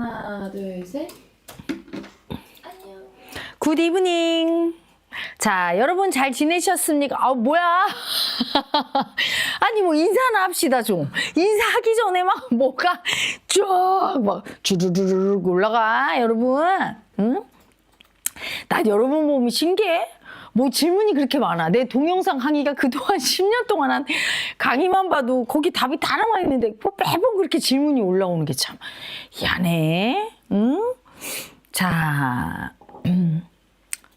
하나, 둘, 셋. 안녕. 굿 이브닝. 자, 여러분 잘 지내셨습니까? 아, 뭐야? 아니, 뭐 인사나 합시다, 좀. 인사하기 전에 막 뭐가 쭉 막 주르르르 올라가, 여러분. 응? 나 여러분 보면 신기해. 뭐 질문이 그렇게 많아. 내 동영상 강의가 그동안 10년 동안 한 강의만 봐도 거기 답이 다 나와 있는데 뭐 매번 그렇게 질문이 올라오는 게 참 희한해. 응? 자,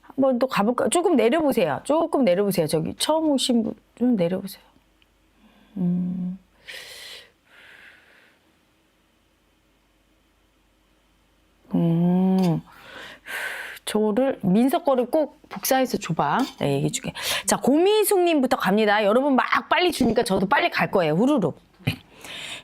한번 또 가볼까? 조금 내려보세요. 조금 내려보세요. 저기 처음 오신 분 좀 내려보세요. 저를 민석 거를 꼭 복사해서 줘봐. 네, 얘기해줄게. 자, 고미숙님부터 갑니다. 여러분 막 빨리 주니까 저도 빨리 갈 거예요. 후루룩.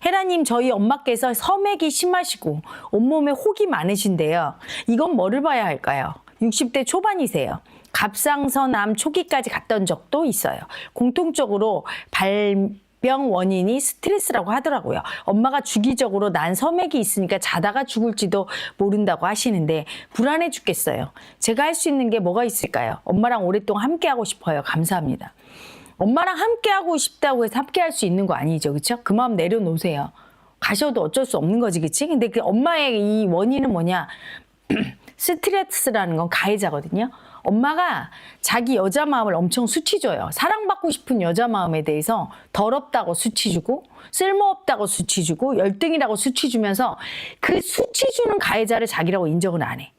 혜라님, 저희 엄마께서 섬액이 심하시고 온몸에 혹이 많으신데요. 이건 뭐를 봐야 할까요? 60대 초반이세요. 갑상선암 초기까지 갔던 적도 있어요. 공통적으로 발병 원인이 스트레스라고 하더라고요. 엄마가 주기적으로 난 섬액이 있으니까 자다가 죽을지도 모른다고 하시는데 불안해 죽겠어요. 제가 할 수 있는 게 뭐가 있을까요? 엄마랑 오랫동안 함께하고 싶어요. 감사합니다. 엄마랑 함께하고 싶다고 해서 함께할 수 있는 거 아니죠, 그렇죠? 그 마음 내려놓으세요. 가셔도 어쩔 수 없는 거지, 그렇지? 근데 그 엄마의 이 원인은 뭐냐? 스트레스라는 건 가해자거든요. 엄마가 자기 여자 마음을 엄청 수치줘요. 사랑받고 싶은 여자 마음에 대해서 더럽다고 수치주고 쓸모없다고 수치주고 열등이라고 수치주면서 그 수치주는 가해자를 자기라고 인정을 안 해.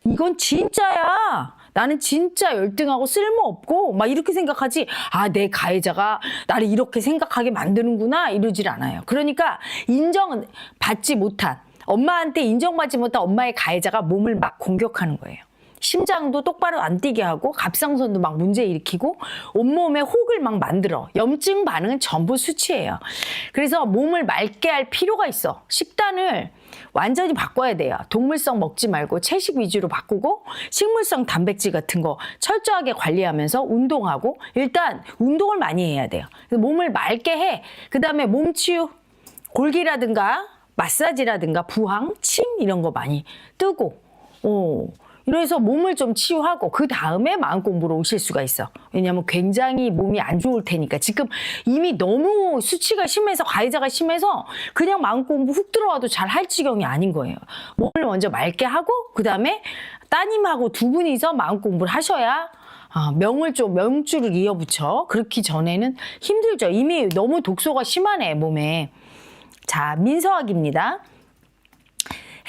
이건 진짜야. 나는 진짜 열등하고 쓸모없고 막 이렇게 생각하지. 아, 내 가해자가 나를 이렇게 생각하게 만드는구나 이러질 않아요. 그러니까 인정은 받지 못한, 엄마한테 인정받지 못한 엄마의 가해자가 몸을 막 공격하는 거예요. 심장도 똑바로 안 뛰게 하고 갑상선도 막 문제 일으키고 온몸에 혹을 막 만들어. 염증 반응은 전부 수치예요. 그래서 몸을 맑게 할 필요가 있어. 식단을 완전히 바꿔야 돼요. 동물성 먹지 말고 채식 위주로 바꾸고 식물성 단백질 같은 거 철저하게 관리하면서 운동하고, 일단 운동을 많이 해야 돼요. 몸을 맑게 해. 그 다음에 몸치유, 골기라든가 마사지라든가 부항, 침 이런 거 많이 뜨고, 이래서 몸을 좀 치유하고 그 다음에 마음 공부로 오실 수가 있어. 왜냐하면 굉장히 몸이 안 좋을 테니까. 지금 이미 너무 수치가 심해서, 가해자가 심해서 그냥 마음 공부 훅 들어와도 잘 할 지경이 아닌 거예요. 몸을 먼저 맑게 하고 그 다음에 따님하고 두 분이서 마음 공부를 하셔야 명줄을 이어붙여. 그렇기 전에는 힘들죠. 이미 너무 독소가 심하네, 몸에. 자, 민서학입니다.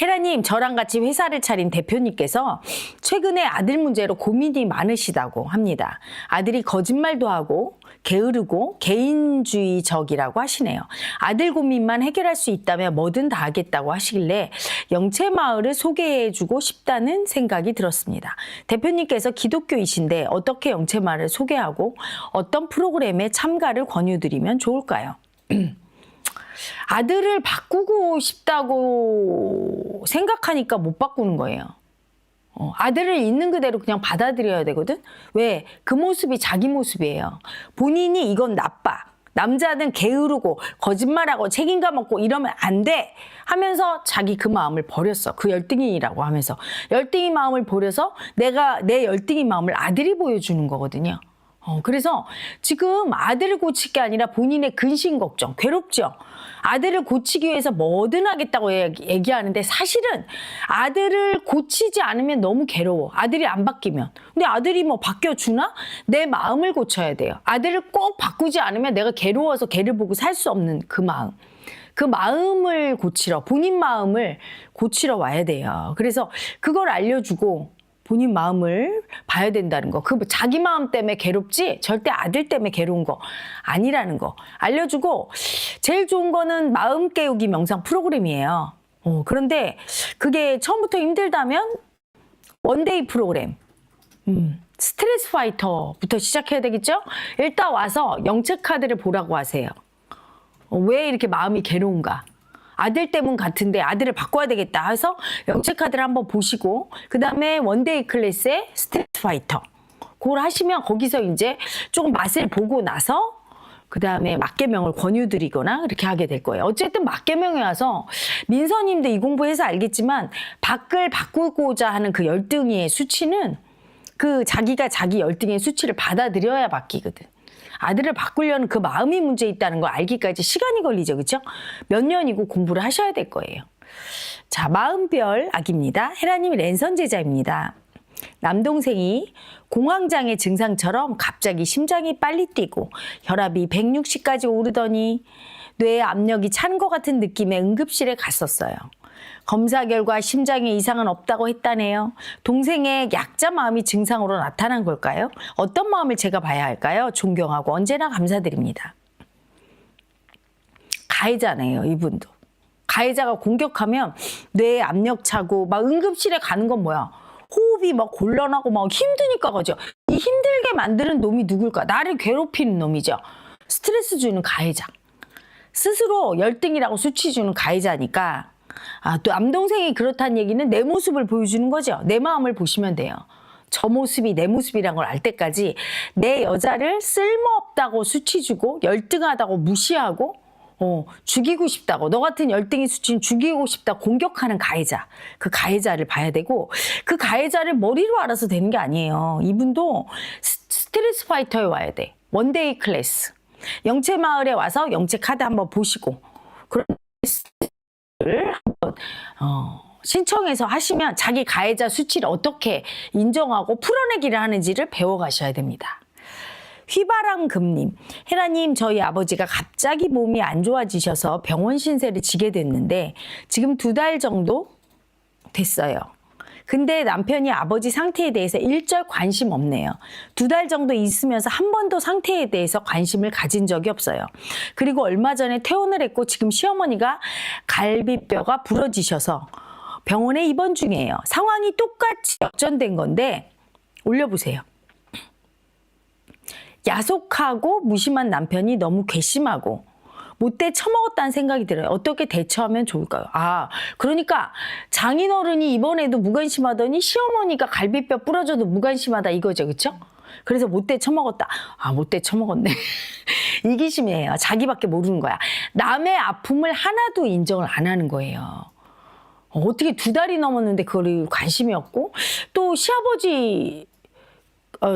혜라님, 저랑 같이 회사를 차린 대표님께서 최근에 아들 문제로 고민이 많으시다고 합니다. 아들이 거짓말도 하고 게으르고 개인주의적이라고 하시네요. 아들 고민만 해결할 수 있다면 뭐든 다 하겠다고 하시길래 영채마을을 소개해주고 싶다는 생각이 들었습니다. 대표님께서 기독교이신데 어떻게 영채마을을 소개하고 어떤 프로그램에 참가를 권유드리면 좋을까요? 아들을 바꾸고 싶다고 생각하니까 못 바꾸는 거예요. 아들을 있는 그대로 그냥 받아들여야 되거든. 왜? 그 모습이 자기 모습이에요. 본인이 이건 나빠, 남자는 게으르고 거짓말하고 책임감 없고 이러면 안 돼 하면서 자기 그 마음을 버렸어. 그 열등이라고 하면서 열등이 마음을 버려서 내가 내 열등이 마음을 아들이 보여주는 거거든요. 그래서 지금 아들을 고칠 게 아니라 본인의 근심 걱정, 괴롭죠. 아들을 고치기 위해서 뭐든 하겠다고 얘기하는데 사실은 아들을 고치지 않으면 너무 괴로워. 아들이 안 바뀌면. 근데 아들이 뭐 바뀌어주나? 내 마음을 고쳐야 돼요. 아들을 꼭 바꾸지 않으면 내가 괴로워서 걔를 보고 살 수 없는 그 마음. 그 마음을 고치러, 본인 마음을 고치러 와야 돼요. 그래서 그걸 알려주고 본인 마음을 봐야 된다는 거. 그 자기 마음 때문에 괴롭지 절대 아들 때문에 괴로운 거 아니라는 거 알려주고, 제일 좋은 거는 마음 깨우기 명상 프로그램이에요. 그런데 그게 처음부터 힘들다면 원데이 프로그램, 스트레스 파이터부터 시작해야 되겠죠? 일단 와서 영채 카드를 보라고 하세요. 왜 이렇게 마음이 괴로운가? 아들 때문 같은데 아들을 바꿔야 되겠다 해서 영채 카드를 한번 보시고, 그 다음에 원데이 클래스에 스트레스 파이터 그걸 하시면 거기서 이제 조금 맛을 보고 나서 그다음에 맞개명을 권유드리거나 그렇게 하게 될 거예요. 어쨌든 맞개명에 와서 민서님도 이 공부해서 알겠지만 밖을 바꾸고자 하는 그 열등이의 수치는 그 자기가 자기 열등의 수치를 받아들여야 바뀌거든. 아들을 바꾸려는 그 마음이 문제 있다는 걸 알기까지 시간이 걸리죠. 그렇죠? 몇 년이고 공부를 하셔야 될 거예요. 자, 마음별 아기입니다. 헤라님이 랜선 제자입니다. 남동생이 공황장애 증상처럼 갑자기 심장이 빨리 뛰고 혈압이 160까지 오르더니 뇌에 압력이 찬 것 같은 느낌에 응급실에 갔었어요. 검사 결과 심장에 이상은 없다고 했다네요. 동생의 약자 마음이 증상으로 나타난 걸까요? 어떤 마음을 제가 봐야 할까요? 존경하고 언제나 감사드립니다. 가해자네요, 이분도. 가해자가 공격하면 뇌에 압력 차고 막 응급실에 가는 건 뭐야? 호흡이 막 곤란하고 막 힘드니까 가죠. 이 힘들게 만드는 놈이 누굴까? 나를 괴롭히는 놈이죠. 스트레스 주는 가해자. 스스로 열등이라고 수치 주는 가해자니까 또 남동생이 그렇다는 얘기는 내 모습을 보여주는 거죠. 내 마음을 보시면 돼요. 저 모습이 내 모습이란 걸 알 때까지 내 여자를 쓸모없다고 수치 주고 열등하다고 무시하고 죽이고 싶다고 너 같은 열등이 수치는 죽이고 싶다 공격하는 가해자. 그 가해자를 봐야 되고 그 가해자를 머리로 알아서 되는 게 아니에요. 이분도 스트레스 파이터에 와야 돼. 원데이 클래스. 영채 마을에 와서 영채 카드 한번 보시고 그런 를 한번 신청해서 하시면 자기 가해자 수치를 어떻게 인정하고 풀어내기를 하는지를 배워가셔야 됩니다. 휘바람금님, 헤라님 저희 아버지가 갑자기 몸이 안 좋아지셔서 병원 신세를 지게 됐는데 지금 2달 정도 됐어요. 근데 남편이 아버지 상태에 대해서 일절 관심 없네요. 2달 정도 있으면서 한 번도 상태에 대해서 관심을 가진 적이 없어요. 그리고 얼마 전에 퇴원을 했고 지금 시어머니가 갈비뼈가 부러지셔서 병원에 입원 중이에요. 상황이 똑같이 역전된 건데 올려보세요. 야속하고 무심한 남편이 너무 괘씸하고 못돼 처먹었다는 생각이 들어요. 어떻게 대처하면 좋을까요? 그러니까 장인어른이 이번에도 무관심하더니 시어머니가 갈비뼈 부러져도 무관심하다 이거죠. 그렇죠? 그래서 못돼 처먹었다. 못돼 처먹었네. 이기심이에요. 자기밖에 모르는 거야. 남의 아픔을 하나도 인정을 안 하는 거예요. 어떻게 2달이 넘었는데 그걸 관심이 없고 또 시아버지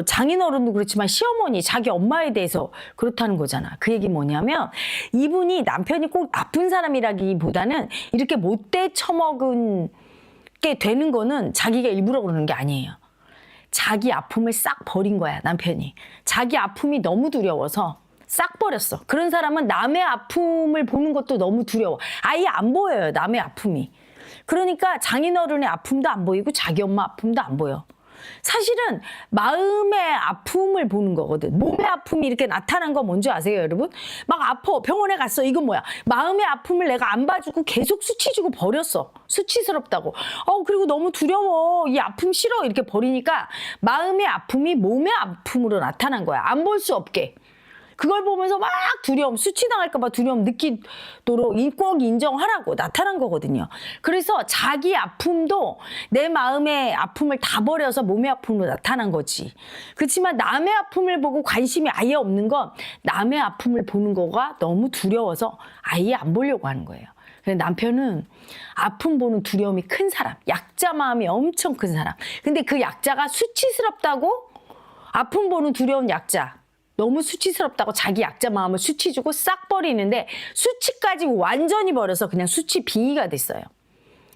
장인어른도 그렇지만 시어머니, 자기 엄마에 대해서 그렇다는 거잖아. 그 얘기 뭐냐면 이분이 남편이 꼭 나쁜 사람이라기보다는 이렇게 못돼 처먹은 게 되는 거는 자기가 일부러 그러는 게 아니에요. 자기 아픔을 싹 버린 거야, 남편이. 자기 아픔이 너무 두려워서 싹 버렸어. 그런 사람은 남의 아픔을 보는 것도 너무 두려워. 아예 안 보여요, 남의 아픔이. 그러니까 장인어른의 아픔도 안 보이고 자기 엄마 아픔도 안 보여. 사실은 마음의 아픔을 보는 거거든. 몸의 아픔이 이렇게 나타난 거 뭔지 아세요, 여러분? 막 아파. 병원에 갔어. 이건 뭐야? 마음의 아픔을 내가 안 봐주고 계속 수치 주고 버렸어. 수치스럽다고. 그리고 너무 두려워. 이 아픔 싫어. 이렇게 버리니까 마음의 아픔이 몸의 아픔으로 나타난 거야. 안 볼 수 없게. 그걸 보면서 막 두려움, 수치당할까 봐 두려움 느끼도록 꼭 인정하라고 나타난 거거든요. 그래서 자기 아픔도 내 마음의 아픔을 다 버려서 몸의 아픔으로 나타난 거지. 그렇지만 남의 아픔을 보고 관심이 아예 없는 건 남의 아픔을 보는 거가 너무 두려워서 아예 안 보려고 하는 거예요. 남편은 아픔 보는 두려움이 큰 사람, 약자 마음이 엄청 큰 사람. 근데 그 약자가 수치스럽다고 아픔 보는 두려운 약자. 너무 수치스럽다고 자기 약자 마음을 수치 주고 싹 버리는데 수치까지 완전히 버려서 그냥 수치 빙의가 됐어요.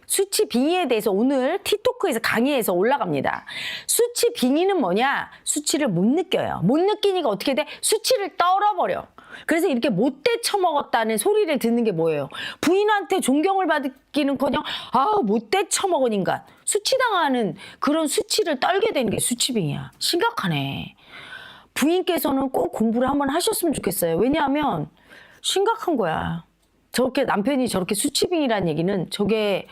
수치 빙의에 대해서 오늘 티토크에서 강의에서 올라갑니다. 수치 빙의는 뭐냐? 수치를 못 느껴요. 못 느끼니까 어떻게 돼? 수치를 떨어버려. 그래서 이렇게 못돼 처먹었다는 소리를 듣는 게 뭐예요? 부인한테 존경을 받기는커녕 못돼 처먹은 인간. 수치당하는 그런 수치를 떨게 되는 게 수치빙이야. 심각하네. 부인께서는 꼭 공부를 한번 하셨으면 좋겠어요. 왜냐하면 심각한 거야. 저렇게 남편이 저렇게 수치빙이라는 얘기는 저게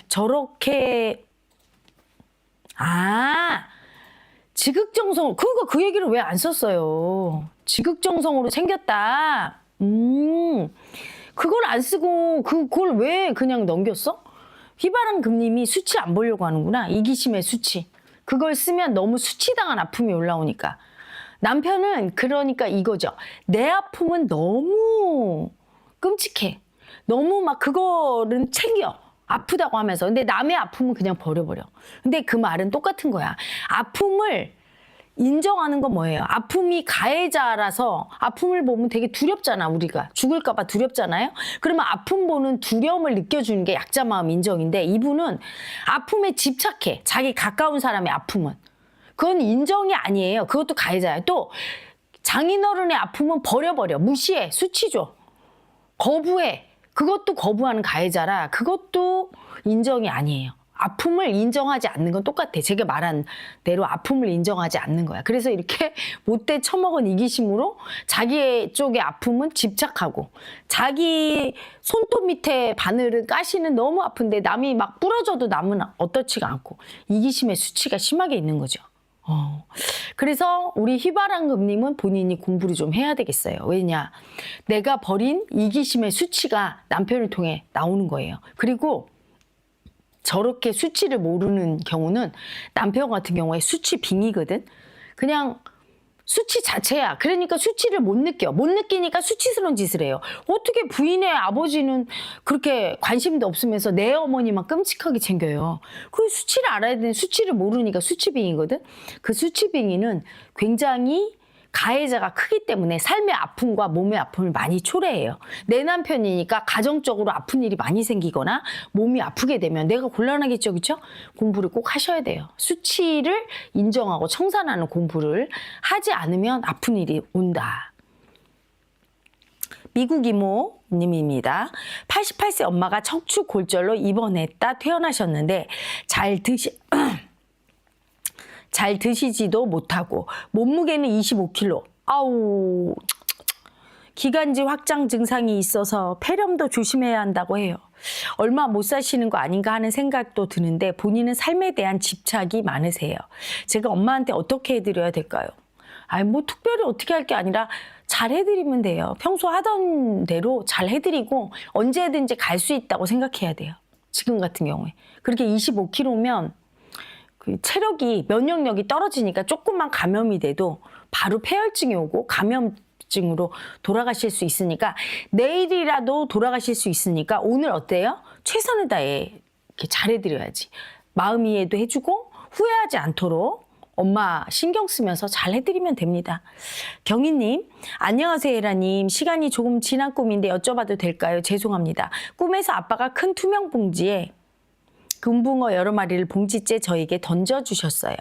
저렇게 지극정성 그거 그 얘기를 왜 안 썼어요? 지극정성으로 생겼다. 그걸 안 쓰고 그걸 왜 그냥 넘겼어? 휘바람 금님이 수치 안 보려고 하는구나. 이기심의 수치. 그걸 쓰면 너무 수치당한 아픔이 올라오니까. 남편은 그러니까 이거죠. 내 아픔은 너무 끔찍해. 너무 막 그거는 챙겨. 아프다고 하면서. 근데 남의 아픔은 그냥 버려버려. 근데 그 말은 똑같은 거야. 아픔을 인정하는 건 뭐예요? 아픔이 가해자라서 아픔을 보면 되게 두렵잖아, 우리가. 죽을까봐 두렵잖아요? 그러면 아픔 보는 두려움을 느껴주는 게 약자 마음 인정인데 이분은 아픔에 집착해. 자기 가까운 사람의 아픔은. 그건 인정이 아니에요. 그것도 가해자예요. 또 장인어른의 아픔은 버려버려. 무시해. 수치줘. 거부해. 그것도 거부하는 가해자라 그것도 인정이 아니에요. 아픔을 인정하지 않는 건 똑같아. 제가 말한 대로 아픔을 인정하지 않는 거야. 그래서 이렇게 못돼 처먹은 이기심으로 자기 쪽의 아픔은 집착하고 자기 손톱 밑에 바늘은 가시는 너무 아픈데 남이 막 부러져도 남은 어떻지가 않고 이기심의 수치가 심하게 있는 거죠. 그래서 우리 희바람금님은 본인이 공부를 좀 해야 되겠어요. 왜냐? 내가 버린 이기심의 수치가 남편을 통해 나오는 거예요. 그리고 저렇게 수치를 모르는 경우는 남편 같은 경우에 수치 빙이거든. 그냥 수치 자체야. 그러니까 수치를 못 느껴. 못 느끼니까 수치스러운 짓을 해요. 어떻게 부인의 아버지는 그렇게 관심도 없으면서 내 어머니만 끔찍하게 챙겨요. 그 수치를 알아야 되는 수치를 모르니까 수치빙이거든. 그 수치빙이는 굉장히 가해자가 크기 때문에 삶의 아픔과 몸의 아픔을 많이 초래해요. 내 남편이니까 가정적으로 아픈 일이 많이 생기거나 몸이 아프게 되면 내가 곤란하겠죠, 그렇죠? 공부를 꼭 하셔야 돼요. 수치를 인정하고 청산하는 공부를 하지 않으면 아픈 일이 온다. 미국 이모님입니다. 88세 엄마가 척추 골절로 입원했다 퇴원하셨는데 잘 드시지도 못하고 몸무게는 25kg. 아우, 기관지 확장 증상이 있어서 폐렴도 조심해야 한다고 해요. 얼마 못 사시는 거 아닌가 하는 생각도 드는데 본인은 삶에 대한 집착이 많으세요. 제가 엄마한테 어떻게 해드려야 될까요? 아니 뭐 특별히 어떻게 할 게 아니라 잘 해드리면 돼요. 평소 하던 대로 잘 해드리고 언제든지 갈 수 있다고 생각해야 돼요. 지금 같은 경우에. 그렇게 25kg면 그 체력이 면역력이 떨어지니까 조금만 감염이 돼도 바로 폐혈증이 오고 감염증으로 돌아가실 수 있으니까 내일이라도 돌아가실 수 있으니까 오늘 어때요? 최선을 다해 이렇게 잘해드려야지. 마음 이해도 해주고 후회하지 않도록 엄마 신경 쓰면서 잘 해드리면 됩니다. 경희님, 안녕하세요 혜라님. 시간이 조금 지난 꿈인데 여쭤봐도 될까요? 죄송합니다. 꿈에서 아빠가 큰 투명 봉지에 금붕어 여러 마리를 봉지째 저에게 던져주셨어요.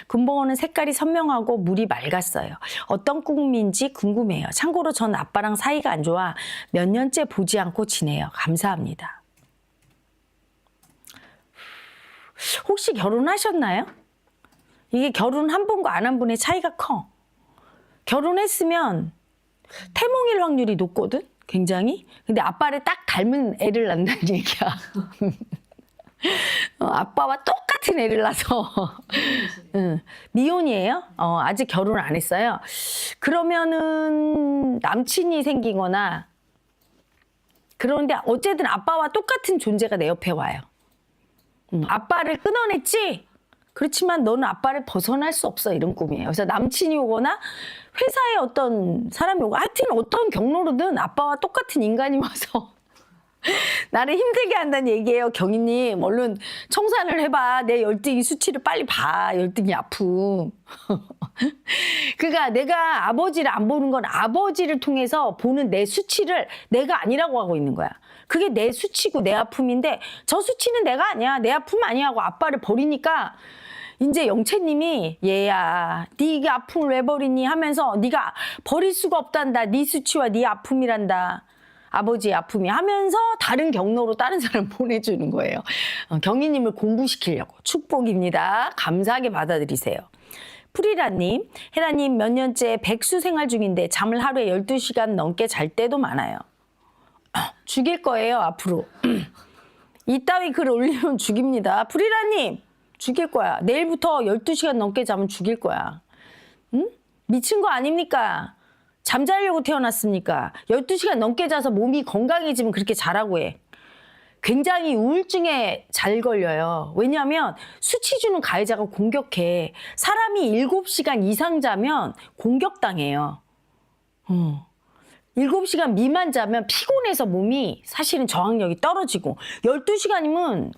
금붕어는 색깔이 선명하고 물이 맑았어요. 어떤 꿈인지 궁금해요. 참고로 전 아빠랑 사이가 안 좋아 몇 년째 보지 않고 지내요. 감사합니다. 혹시 결혼하셨나요? 이게 결혼 한 분과 안 한 분의 차이가 커. 결혼했으면 태몽일 확률이 높거든? 굉장히. 근데 아빠를 딱 닮은 애를 낳는다는 얘기야. 아빠와 똑같은 애를 낳아서 미혼이에요? 아직 결혼 안 했어요. 그러면은 남친이 생기거나 그런데 어쨌든 아빠와 똑같은 존재가 내 옆에 와요. 아빠를 끊어냈지? 그렇지만 너는 아빠를 벗어날 수 없어 이런 꿈이에요. 그래서 남친이 오거나 회사에 어떤 사람이 오고 하여튼 어떤 경로로든 아빠와 똑같은 인간이 와서 나를 힘들게 한다는 얘기예요. 경희님 얼른 청산을 해봐. 내 열등이 수치를 빨리 봐. 열등이 아픔. 그러니까 내가 아버지를 안 보는 건 아버지를 통해서 보는 내 수치를 내가 아니라고 하고 있는 거야. 그게 내 수치고 내 아픔인데 저 수치는 내가 아니야. 내 아픔 아니야 하고 아빠를 버리니까 이제 영채님이 얘야 네가 아픔을 왜 버리니 하면서 네가 버릴 수가 없단다. 네 수치와 네 아픔이란다. 아버지의 아픔이 하면서 다른 경로로 다른 사람 보내주는 거예요. 경희님을 공부시키려고. 축복입니다. 감사하게 받아들이세요. 프리라님, 혜라님 몇 년째 백수 생활 중인데 잠을 하루에 12시간 넘게 잘 때도 많아요. 죽일 거예요, 앞으로. 이따위 글 올리면 죽입니다. 프리라님, 죽일 거야. 내일부터 12시간 넘게 자면 죽일 거야. 응? 미친 거 아닙니까? 잠자려고 태어났습니까? 12시간 넘게 자서 몸이 건강해지면 그렇게 자라고 해. 굉장히 우울증에 잘 걸려요. 왜냐하면 수치 주는 가해자가 공격해. 사람이 7시간 이상 자면 공격당해요. 7시간 미만 자면 피곤해서 몸이 사실은 저항력이 떨어지고 12시간이면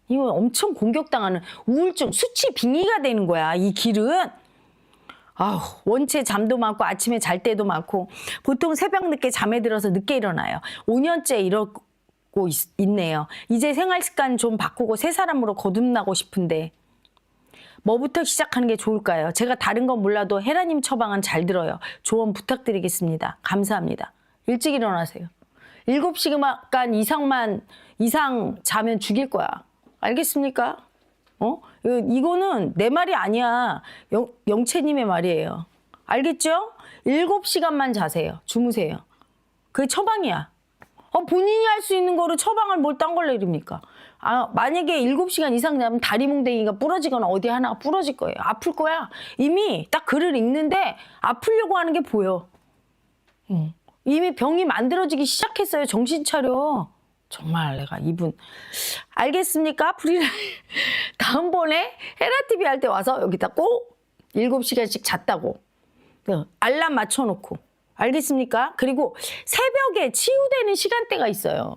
이거 엄청 공격당하는 우울증, 수치 빙의가 되는 거야. 이 길은. 아우, 원체 잠도 많고 아침에 잘 때도 많고 보통 새벽 늦게 잠에 들어서 늦게 일어나요. 5년째 이러고 있네요. 이제 생활 습관 좀 바꾸고 새 사람으로 거듭나고 싶은데 뭐부터 시작하는 게 좋을까요? 제가 다른 건 몰라도 헤라님 처방은 잘 들어요. 조언 부탁드리겠습니다. 감사합니다. 일찍 일어나세요. 7시간 이상 자면 죽일 거야. 알겠습니까? 이거는 내 말이 아니야. 영채님의 말이에요. 알겠죠? 7시간만 자세요. 주무세요. 그게 처방이야. 본인이 할 수 있는 거를 처방을 뭘 딴 걸 내립니까? 만약에 7시간 이상 자면 다리 몽댕이가 부러지거나 어디 하나가 부러질 거예요. 아플 거야. 이미 딱 글을 읽는데 아프려고 하는 게 보여. 이미 병이 만들어지기 시작했어요. 정신 차려. 정말 내가 이분 알겠습니까? 다음번에 헤라TV 할 때 와서 여기다 꼭 7시간씩 잤다고 알람 맞춰놓고 알겠습니까? 그리고 새벽에 치유되는 시간대가 있어요.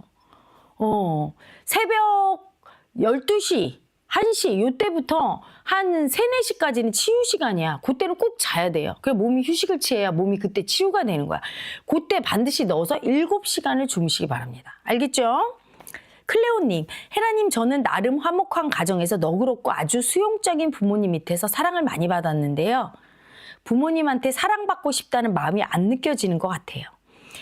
새벽 12시, 1시 요때부터 한 3, 4시까지는 치유 시간이야. 그때는 꼭 자야 돼요. 그래 몸이 휴식을 취해야 몸이 그때 치유가 되는 거야. 그때 반드시 넣어서 7시간을 주무시기 바랍니다. 알겠죠? 클레오님, 헤라님 저는 나름 화목한 가정에서 너그럽고 아주 수용적인 부모님 밑에서 사랑을 많이 받았는데요. 부모님한테 사랑받고 싶다는 마음이 안 느껴지는 것 같아요.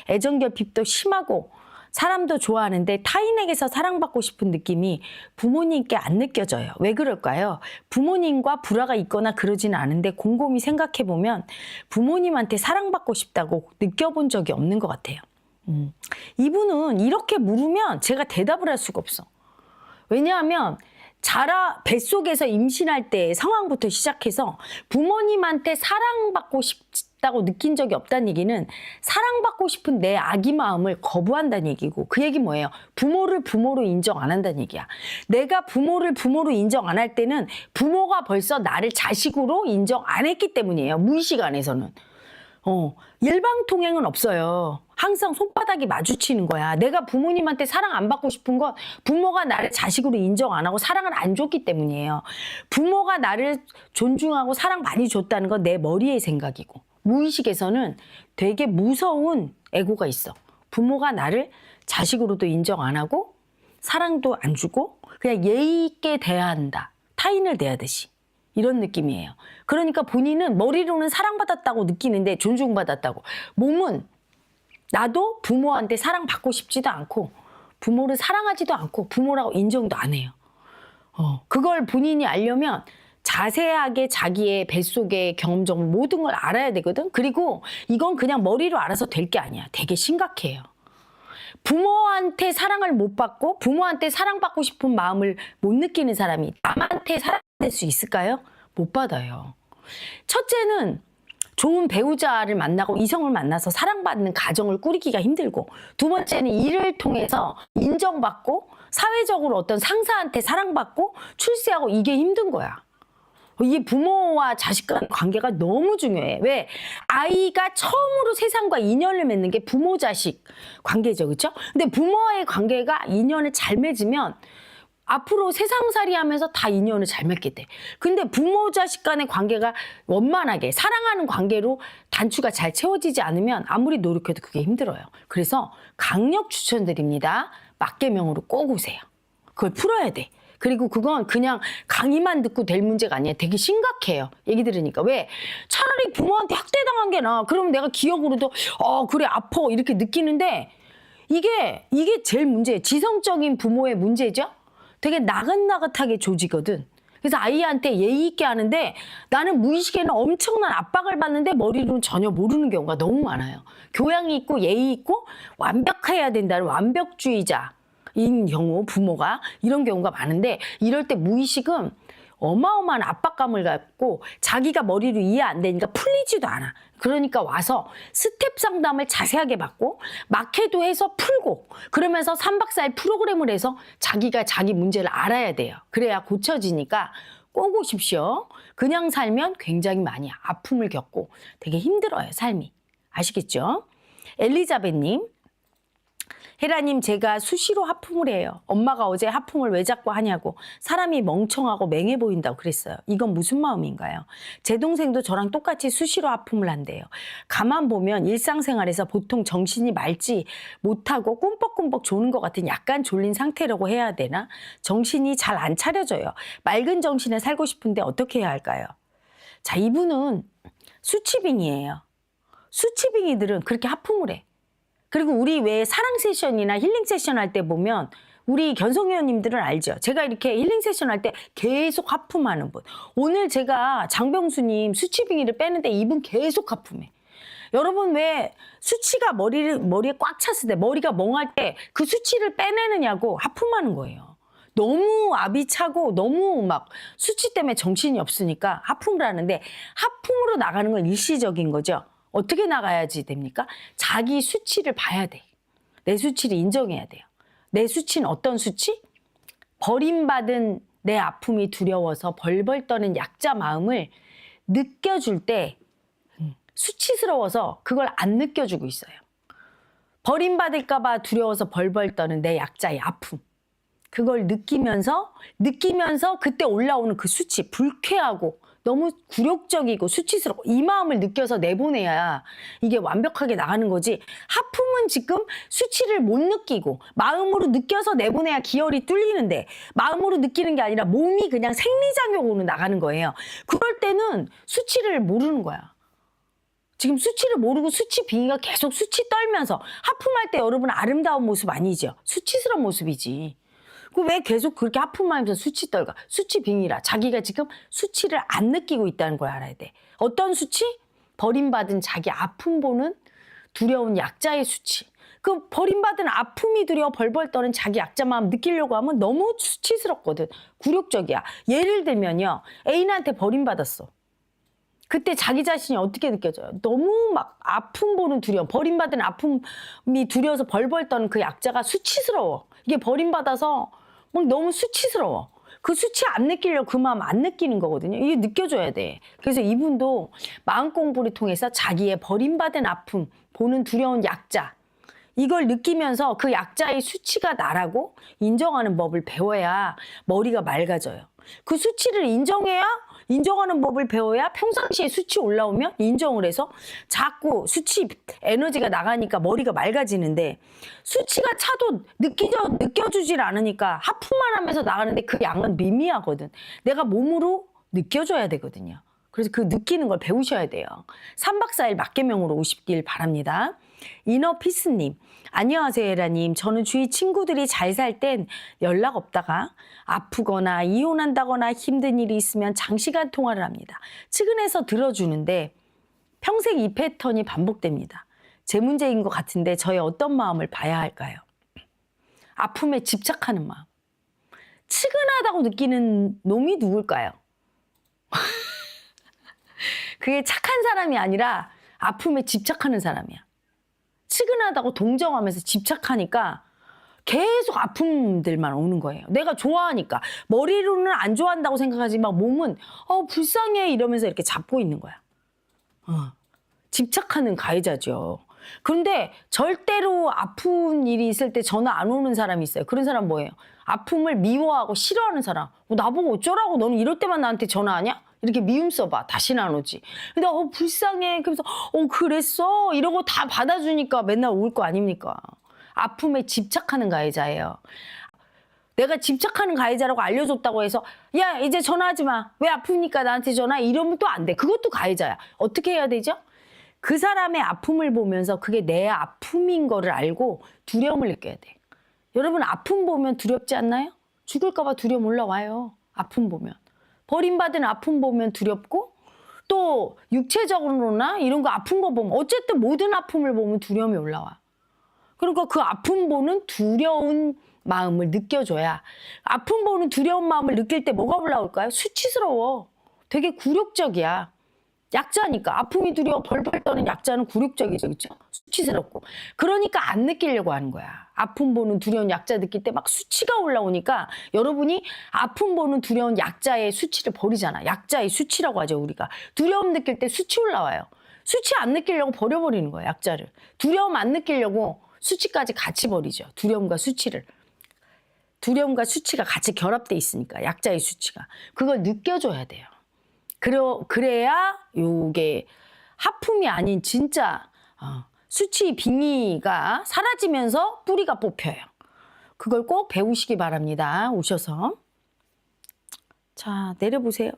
애정결핍도 심하고 사람도 좋아하는데 타인에게서 사랑받고 싶은 느낌이 부모님께 안 느껴져요. 왜 그럴까요? 부모님과 불화가 있거나 그러지는 않은데 곰곰이 생각해보면 부모님한테 사랑받고 싶다고 느껴본 적이 없는 것 같아요. 이분은 이렇게 물으면 제가 대답을 할 수가 없어. 왜냐하면 뱃속에서 임신할 때 상황부터 시작해서 부모님한테 사랑받고 싶다고 느낀 적이 없다는 얘기는 사랑받고 싶은 내 아기 마음을 거부한다는 얘기고 그 얘기 뭐예요? 부모를 부모로 인정 안 한다는 얘기야. 내가 부모를 부모로 인정 안 할 때는 부모가 벌써 나를 자식으로 인정 안 했기 때문이에요. 무의식 안에서는. 일방통행은 없어요. 항상 손바닥이 마주치는 거야. 내가 부모님한테 사랑 안 받고 싶은 건 부모가 나를 자식으로 인정 안 하고 사랑을 안 줬기 때문이에요. 부모가 나를 존중하고 사랑 많이 줬다는 건 내 머리의 생각이고 무의식에서는 되게 무서운 에고가 있어. 부모가 나를 자식으로도 인정 안 하고 사랑도 안 주고 그냥 예의 있게 대해야 한다. 타인을 대하듯이. 이런 느낌이에요. 그러니까 본인은 머리로는 사랑받았다고 느끼는데 존중받았다고. 몸은 나도 부모한테 사랑받고 싶지도 않고 부모를 사랑하지도 않고 부모라고 인정도 안 해요. 그걸 본인이 알려면 자세하게 자기의 뱃속의 경험적 모든 걸 알아야 되거든. 그리고 이건 그냥 머리로 알아서 될 게 아니야. 되게 심각해요. 부모한테 사랑을 못 받고 부모한테 사랑받고 싶은 마음을 못 느끼는 사람이 남한테 사랑받을 수 있을까요? 못 받아요. 첫째는 좋은 배우자를 만나고 이성을 만나서 사랑받는 가정을 꾸리기가 힘들고 두 번째는 일을 통해서 인정받고 사회적으로 어떤 상사한테 사랑받고 출세하고 이게 힘든 거야. 이 부모와 자식 간 관계가 너무 중요해. 왜? 아이가 처음으로 세상과 인연을 맺는 게 부모 자식 관계죠. 그렇죠? 근데 부모와의 관계가 인연을 잘 맺으면 앞으로 세상살이 하면서 다 인연을 잘 맺게 돼. 근데 부모 자식 간의 관계가 원만하게 사랑하는 관계로 단추가 잘 채워지지 않으면 아무리 노력해도 그게 힘들어요. 그래서 강력 추천드립니다. 맞개명으로 꼭 오세요. 그걸 풀어야 돼. 그리고 그건 그냥 강의만 듣고 될 문제가 아니에요. 되게 심각해요. 얘기 들으니까. 왜? 차라리 부모한테 학대당한 게 나아. 그러면 내가 기억으로도 그래 아파 이렇게 느끼는데 이게 제일 문제예요. 지성적인 부모의 문제죠. 되게 나긋나긋하게 조지거든. 그래서 아이한테 예의 있게 하는데 나는 무의식에는 엄청난 압박을 받는데 머리로는 전혀 모르는 경우가 너무 많아요. 교양이 있고 예의 있고 완벽해야 된다는 완벽주의자인 경우 부모가 이런 경우가 많은데 이럴 때 무의식은 어마어마한 압박감을 갖고 자기가 머리로 이해 안 되니까 풀리지도 않아. 그러니까 와서 스텝 상담을 자세하게 받고 막해도 해서 풀고 그러면서 3박 4일 프로그램을 해서 자기가 자기 문제를 알아야 돼요. 그래야 고쳐지니까 꼭 오십시오. 그냥 살면 굉장히 많이 아픔을 겪고 되게 힘들어요, 삶이. 아시겠죠? 엘리자벳님, 혜라님, 제가 수시로 하품을 해요. 엄마가 어제 하품을 왜 자꾸 하냐고 사람이 멍청하고 맹해 보인다고 그랬어요. 이건 무슨 마음인가요? 제 동생도 저랑 똑같이 수시로 하품을 한대요. 가만 보면 일상생활에서 보통 정신이 맑지 못하고 꿈뻑꿈뻑 조는 것 같은 약간 졸린 상태라고 해야 되나? 정신이 잘 안 차려져요. 맑은 정신에 살고 싶은데 어떻게 해야 할까요? 자, 이분은 수치빙이에요. 수치빙이들은 그렇게 하품을 해. 그리고 우리 왜 사랑 세션이나 힐링 세션 할 때 보면 우리 견성회원님들은 알죠? 제가 이렇게 힐링 세션 할 때 계속 하품하는 분. 오늘 제가 장병수님 수치빙이를 빼는데 이분 계속 하품해. 여러분 왜 수치가 머리에 꽉 찼을 때 머리가 멍할 때 그 수치를 빼내느냐고 하품하는 거예요. 너무 압이 차고 너무 막 수치 때문에 정신이 없으니까 하품을 하는데 하품으로 나가는 건 일시적인 거죠. 어떻게 나가야지 됩니까? 자기 수치를 봐야 돼. 내 수치를 인정해야 돼요. 내 수치는 어떤 수치? 버림받은 내 아픔이 두려워서 벌벌 떠는 약자 마음을 느껴줄 때 수치스러워서 그걸 안 느껴주고 있어요. 버림받을까 봐 두려워서 벌벌 떠는 내 약자의 아픔. 그걸 느끼면서 그때 올라오는 그 수치, 불쾌하고 너무 굴욕적이고 수치스럽고 이 마음을 느껴서 내보내야 이게 완벽하게 나가는 거지. 하품은 지금 수치를 못 느끼고 마음으로 느껴서 내보내야 기혈이 뚫리는데 마음으로 느끼는 게 아니라 몸이 그냥 생리작용으로 나가는 거예요. 그럴 때는 수치를 모르는 거야. 지금 수치를 모르고 수치 빙의가 계속 수치 떨면서 하품할 때 여러분 아름다운 모습 아니죠? 수치스러운 모습이지. 왜 계속 그렇게 하품하면서 수치 떨까? 수치 빙의라. 자기가 지금 수치를 안 느끼고 있다는 걸 알아야 돼. 어떤 수치? 버림받은 자기 아픔 보는 두려운 약자의 수치. 그 버림받은 아픔이 두려워 벌벌 떠는 자기 약자 마음 느끼려고 하면 너무 수치스럽거든. 굴욕적이야. 예를 들면요. 애인한테 버림받았어. 그때 자기 자신이 어떻게 느껴져요? 너무 막 아픔 보는 두려움, 버림받은 아픔이 두려워서 벌벌 떠는 그 약자가 수치스러워. 이게 버림받아서 막 너무 수치스러워. 그 수치 안 느끼려고 그 마음 안 느끼는 거거든요. 이게 느껴줘야 돼. 그래서 이분도 마음 공부를 통해서 자기의 버림받은 아픔, 보는 두려운 약자, 이걸 느끼면서 그 약자의 수치가 나라고 인정하는 법을 배워야 머리가 맑아져요. 그 수치를 인정하는 법을 배워야 평상시에 수치 올라오면 인정을 해서 자꾸 수치 에너지가 나가니까 머리가 맑아지는데 수치가 차도 느껴주질 않으니까 하품만 하면서 나가는데 그 양은 미미하거든. 내가 몸으로 느껴줘야 되거든요. 그래서 그 느끼는 걸 배우셔야 돼요. 3박 4일 막개명으로 오시길 바랍니다. 이너피스님, 안녕하세요 에라님. 저는 주위 친구들이 잘 살 땐 연락 없다가 아프거나 이혼한다거나 힘든 일이 있으면 장시간 통화를 합니다. 측은해서 들어주는데 평생 이 패턴이 반복됩니다. 제 문제인 것 같은데 저의 어떤 마음을 봐야 할까요? 아픔에 집착하는 마음. 측은하다고 느끼는 놈이 누굴까요? 그게 착한 사람이 아니라 아픔에 집착하는 사람이야. 측은하다고 동정하면서 집착하니까 계속 아픔들만 오는 거예요. 내가 좋아하니까. 머리로는 안 좋아한다고 생각하지만 몸은 불쌍해 이러면서 이렇게 잡고 있는 거야. 집착하는 가해자죠. 그런데 절대로 아픈 일이 있을 때 전화 안 오는 사람이 있어요. 그런 사람 뭐예요? 아픔을 미워하고 싫어하는 사람. 나보고 어쩌라고 너는 이럴 때만 나한테 전화하냐? 이렇게 미움 써봐. 다시는 안 오지. 근데 불쌍해. 그래서 그랬어? 이러고 다 받아주니까 맨날 올 거 아닙니까? 아픔에 집착하는 가해자예요. 내가 집착하는 가해자라고 알려줬다고 해서 야 이제 전화하지 마. 왜 아프니까 나한테 전화해. 이러면 또 안 돼. 그것도 가해자야. 어떻게 해야 되죠? 그 사람의 아픔을 보면서 그게 내 아픔인 거를 알고 두려움을 느껴야 돼. 여러분 아픔 보면 두렵지 않나요? 죽을까 봐 두려움 올라와요. 아픔 보면. 버림받은 아픔 보면 두렵고 또 육체적으로나 이런 거 아픈 거 보면 어쨌든 모든 아픔을 보면 두려움이 올라와. 그러니까 그 아픔 보는 두려운 마음을 느껴줘야. 아픔 보는 두려운 마음을 느낄 때 뭐가 올라올까요? 수치스러워. 되게 굴욕적이야. 약자니까. 아픔이 두려워 벌벌 떠는 약자는 굴욕적이죠. 그렇죠? 수치스럽고. 그러니까 안 느끼려고 하는 거야. 아픔 보는 두려운 약자 느낄 때 막 수치가 올라오니까 여러분이 아픔 보는 두려운 약자의 수치를 버리잖아. 약자의 수치라고 하죠, 우리가. 두려움 느낄 때 수치 올라와요. 수치 안 느끼려고 버려버리는 거야, 약자를. 두려움 안 느끼려고 수치까지 같이 버리죠. 두려움과 수치를. 두려움과 수치가 같이 결합돼 있으니까, 약자의 수치가. 그걸 느껴줘야 돼요. 그래야 요게 하품이 아닌 진짜 수치 빙의가 사라지면서 뿌리가 뽑혀요. 그걸 꼭 배우시기 바랍니다. 오셔서. 자, 내려보세요.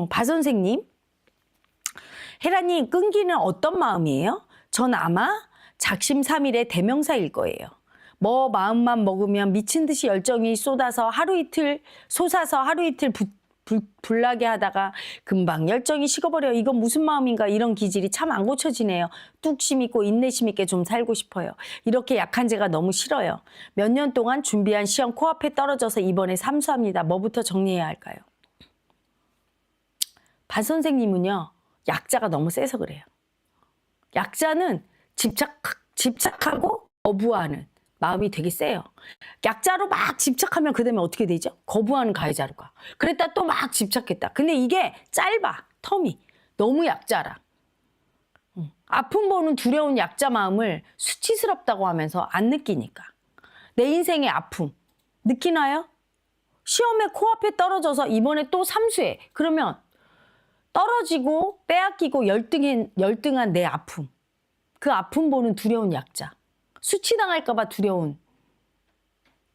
바 선생님. 헤라님, 끈기는 어떤 마음이에요? 전 아마 작심삼일의 대명사일 거예요. 뭐 마음만 먹으면 미친 듯이 열정이 쏟아서 하루 이틀 불나게 하다가 금방 열정이 식어버려. 이건 무슨 마음인가. 이런 기질이 참 안 고쳐지네요. 뚝심 있고 인내심 있게 좀 살고 싶어요. 이렇게 약한 제가 너무 싫어요. 몇 년 동안 준비한 시험 코앞에 떨어져서 이번에 삼수합니다. 뭐부터 정리해야 할까요? 반 선생님은요, 약자가 너무 세서 그래요. 약자는 집착하고 거부하는 마음이 되게 세요. 약자로 막 집착하면 그 다음에 어떻게 되죠? 거부하는 가해자로 가. 그랬다 또 막 집착했다. 근데 이게 짧아. 텀이. 너무 약자라. 아픔 보는 두려운 약자 마음을 수치스럽다고 하면서 안 느끼니까. 내 인생의 아픔 느끼나요? 시험에 코앞에 떨어져서 이번에 또 삼수해. 그러면 떨어지고 빼앗기고 열등한 내 아픔. 그 아픔 보는 두려운 약자. 수치당할까 봐 두려운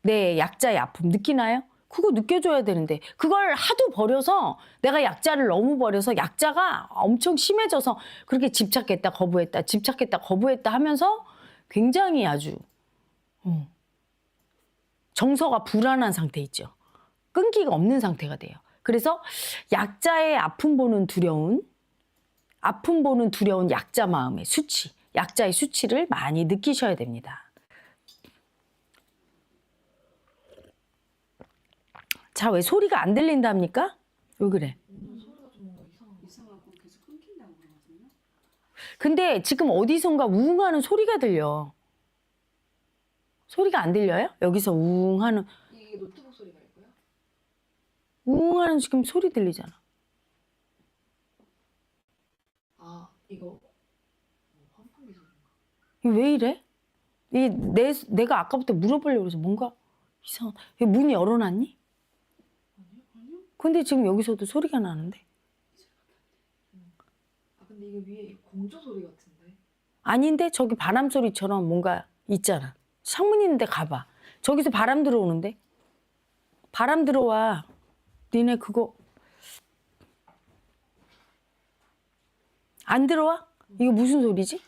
내 약자의 아픔 느끼나요? 그거 느껴줘야 되는데 그걸 하도 버려서 내가 약자를 너무 버려서 약자가 엄청 심해져서 그렇게 집착했다 거부했다 하면서 굉장히 아주 정서가 불안한 상태 있죠. 끈기가 없는 상태가 돼요. 그래서 약자의 아픔 보는 두려운 약자 마음의 수치, 약자의 수치를 많이 느끼셔야 됩니다. 자, 왜 소리가 안 들린답니까? 왜 그래? 소리가 좀 뭔가 이상하고 계속 끊긴다고 그러거든요. 근데 지금 어디선가 우웅하는 소리가 들려. 소리가 안 들려요? 여기서 우웅하는, 이게 노트북 소리가 있고요. 우웅하는 지금 소리 들리잖아. 아, 이거 환풍기 소리인가? 이게 왜 이래? 내가 아까부터 물어보려고 그래서 뭔가 이상한. 여기 문이 열어놨니? 아니요? 근데 지금 여기서도 소리가 나는데? 아, 근데 이게 위에 공조 소리 같은데? 아닌데? 저기 바람 소리처럼 뭔가 있잖아. 창문 있는데 가봐. 저기서 바람 들어오는데? 바람 들어와. 니네 그거 안 들어와? 이거 무슨 소리지?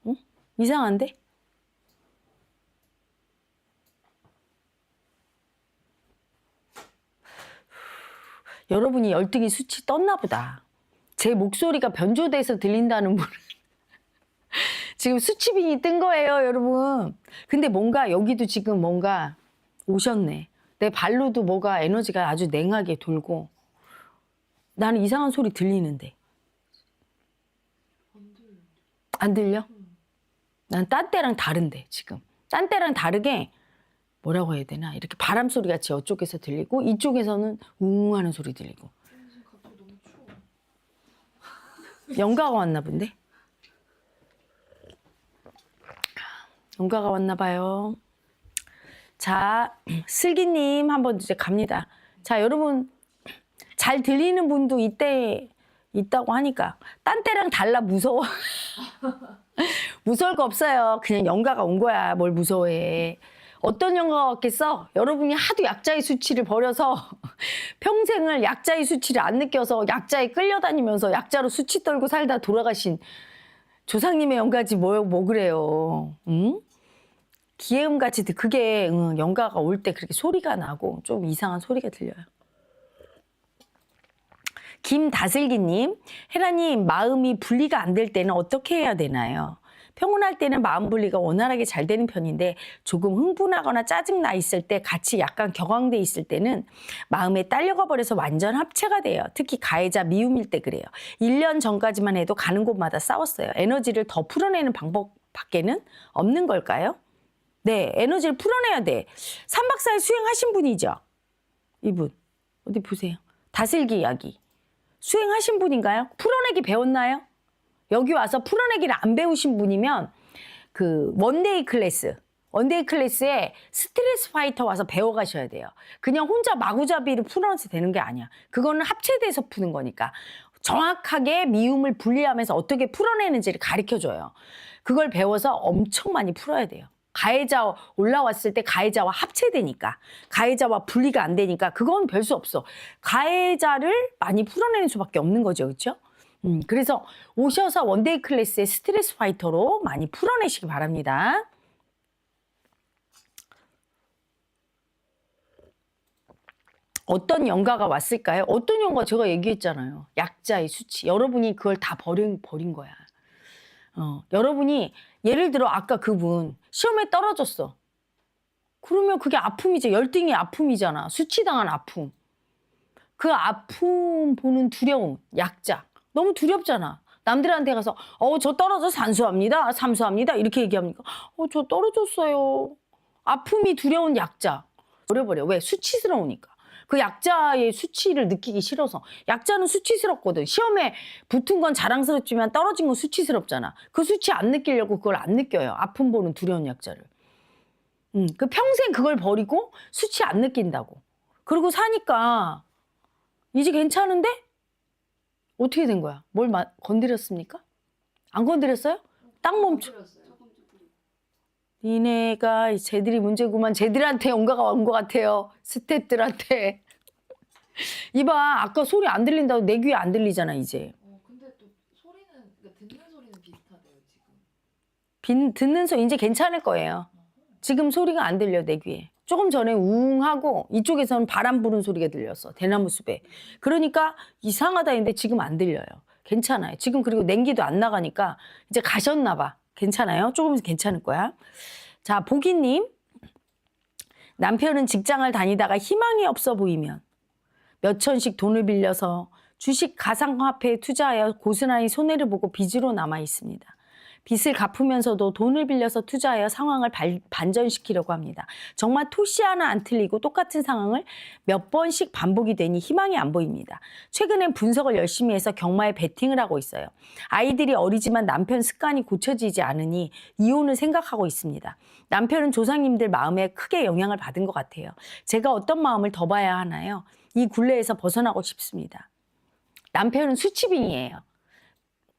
응? 이상한데? 여러분이 열등이 수치 떴나 보다. 제 목소리가 변조돼서 들린다는 분은 지금 수치빙이 뜬 거예요, 여러분. 근데 뭔가 여기도 지금 뭔가 오셨네. 내 발로도 뭐가 에너지가 아주 냉하게 돌고 나는 이상한 소리 들리는데. 안 들려? 난 딴 때랑 다른데 지금. 딴 때랑 다르게 뭐라고 해야 되나? 이렇게 바람 소리 같이 이쪽에서 들리고 이쪽에서는 웅 하는 소리 들리고. 지금 갑자기 너무 추워. 영가가 왔나 본데? 영가가 왔나 봐요. 자, 슬기님 한번 이제 갑니다. 자, 여러분 잘 들리는 분도 이때 있다고 하니까 딴 때랑 달라 무서워. 무서울 거 없어요. 그냥 영가가 온 거야. 뭘 무서워해. 어떤 영가가 왔겠어? 여러분이 하도 약자의 수치를 버려서 평생을 약자의 수치를 안 느껴서 약자에 끌려다니면서 약자로 수치 떨고 살다 돌아가신 조상님의 영가지 뭐 그래요. 응? 기해음같이 그게 영가가 올 때 그렇게 소리가 나고 좀 이상한 소리가 들려요. 김다슬기님, 헤라님 마음이 분리가 안 될 때는 어떻게 해야 되나요? 평온할 때는 마음 분리가 원활하게 잘 되는 편인데 조금 흥분하거나 짜증나 있을 때 같이 약간 격앙돼 있을 때는 마음에 딸려가 버려서 완전 합체가 돼요. 특히 가해자 미움일 때 그래요. 1년 전까지만 해도 가는 곳마다 싸웠어요. 에너지를 더 풀어내는 방법밖에는 없는 걸까요? 네, 에너지를 풀어내야 돼. 3박 4일 수행하신 분이죠? 이분. 어디 보세요. 다슬기 이야기. 수행하신 분인가요? 풀어내기 배웠나요? 여기 와서 풀어내기를 안 배우신 분이면 그 원데이 클래스에 스트레스 파이터 와서 배워가셔야 돼요. 그냥 혼자 마구잡이로 풀어내서 되는 게 아니야. 그거는 합체돼서 푸는 거니까. 정확하게 미움을 분리하면서 어떻게 풀어내는지를 가르쳐줘요. 그걸 배워서 엄청 많이 풀어야 돼요. 가해자 올라왔을 때 가해자와 합체되니까, 가해자와 분리가 안 되니까 그건 별 수 없어. 가해자를 많이 풀어내는 수밖에 없는 거죠. 그렇죠? 그래서 오셔서 원데이 클래스의 스트레스 파이터로 많이 풀어내시기 바랍니다. 어떤 영가가 왔을까요? 어떤 영가 제가 얘기했잖아요. 약자의 수치. 여러분이 그걸 다 버린 거야. 여러분이 예를 들어 아까 그분 시험에 떨어졌어. 그러면 그게 아픔이죠. 열등이 아픔이잖아. 수치당한 아픔. 그 아픔 보는 두려움, 약자. 너무 두렵잖아. 남들한테 가서 저 떨어져 삼수합니다. 이렇게 얘기합니까? 저 떨어졌어요. 아픔이 두려운 약자. 버려버려. 왜? 수치스러우니까. 그 약자의 수치를 느끼기 싫어서. 약자는 수치스럽거든. 시험에 붙은 건 자랑스럽지만 떨어진 건 수치스럽잖아. 그 수치 안 느끼려고 그걸 안 느껴요. 아픔 보는 두려운 약자를. 그 평생 그걸 버리고 수치 안 느낀다고. 그리고 사니까 이제 괜찮은데? 어떻게 된 거야? 뭘 건드렸습니까? 안 건드렸어요? 딱 멈춰. 니네가 쟤들이 문제구만. 쟤들한테 온가가 온 것 같아요. 스태프들한테. 이봐, 아까 소리 안 들린다고 내 귀에 안 들리잖아 이제. 근데 또 소리는, 그러니까 듣는 소리는 비슷하대요 지금. 듣는 소리 이제 괜찮을 거예요. 지금 소리가 안 들려 내 귀에. 조금 전에 우웅 하고 이쪽에서는 바람 부는 소리가 들렸어. 대나무 숲에. 그러니까 이상하다 했는데 지금 안 들려요. 괜찮아요. 지금 그리고 냉기도 안 나가니까 이제 가셨나 봐. 괜찮아요? 조금 괜찮을 거야. 자, 보기님. 남편은 직장을 다니다가 희망이 없어 보이면 몇천씩 돈을 빌려서 주식 가상화폐에 투자하여 고스란히 손해를 보고 빚으로 남아 있습니다. 빚을 갚으면서도 돈을 빌려서 투자하여 상황을 반전시키려고 합니다. 정말 토시 하나 안 틀리고 똑같은 상황을 몇 번씩 반복이 되니 희망이 안 보입니다. 최근엔 분석을 열심히 해서 경마에 베팅을 하고 있어요. 아이들이 어리지만 남편 습관이 고쳐지지 않으니 이혼을 생각하고 있습니다. 남편은 조상님들 마음에 크게 영향을 받은 것 같아요. 제가 어떤 마음을 더 봐야 하나요? 이 굴레에서 벗어나고 싶습니다. 남편은 수치빙이에요.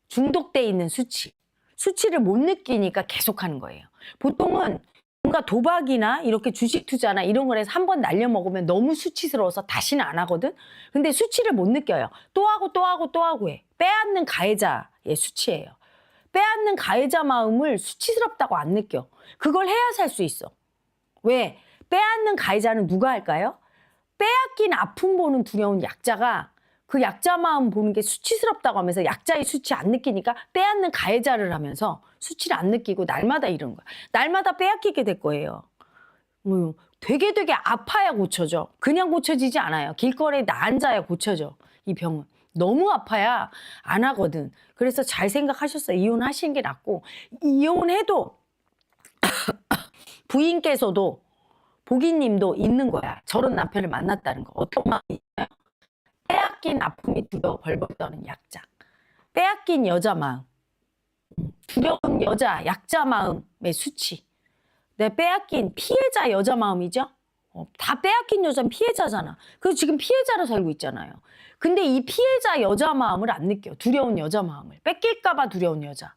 중독돼 있는 수치. 수치를 못 느끼니까 계속하는 거예요. 보통은 뭔가 도박이나 이렇게 주식 투자나 이런 걸 해서 한 번 날려먹으면 너무 수치스러워서 다시는 안 하거든. 근데 수치를 못 느껴요. 또 하고 해. 빼앗는 가해자의 수치예요. 빼앗는 가해자 마음을 수치스럽다고 안 느껴. 그걸 해야 살 수 있어. 왜? 빼앗는 가해자는 누가 할까요? 빼앗긴 아픔 보는 두려운 약자가 그 약자 마음 보는 게 수치스럽다고 하면서 약자의 수치 안 느끼니까 빼앗는 가해자를 하면서 수치를 안 느끼고 날마다 이런 거야. 날마다 빼앗기게 될 거예요. 되게 아파야 고쳐져. 그냥 고쳐지지 않아요. 길거리에 나 앉아야 고쳐져. 이 병은. 너무 아파야 안 하거든. 그래서 잘 생각하셨어요. 이혼하시는 게 낫고. 이혼해도 부인께서도 보기님도 있는 거야. 저런 남편을 만났다는 거. 어떤 마음이 있나요? 빼앗긴 아픔이 두려워 벌벌 떠는 약자. 빼앗긴 여자 마음. 두려운 여자, 약자 마음의 수치. 내 빼앗긴 피해자 여자 마음이죠? 다 빼앗긴 여자는 피해자잖아. 그래서 지금 피해자로 살고 있잖아요. 근데 이 피해자 여자 마음을 안 느껴. 두려운 여자 마음을. 뺏길까봐 두려운 여자.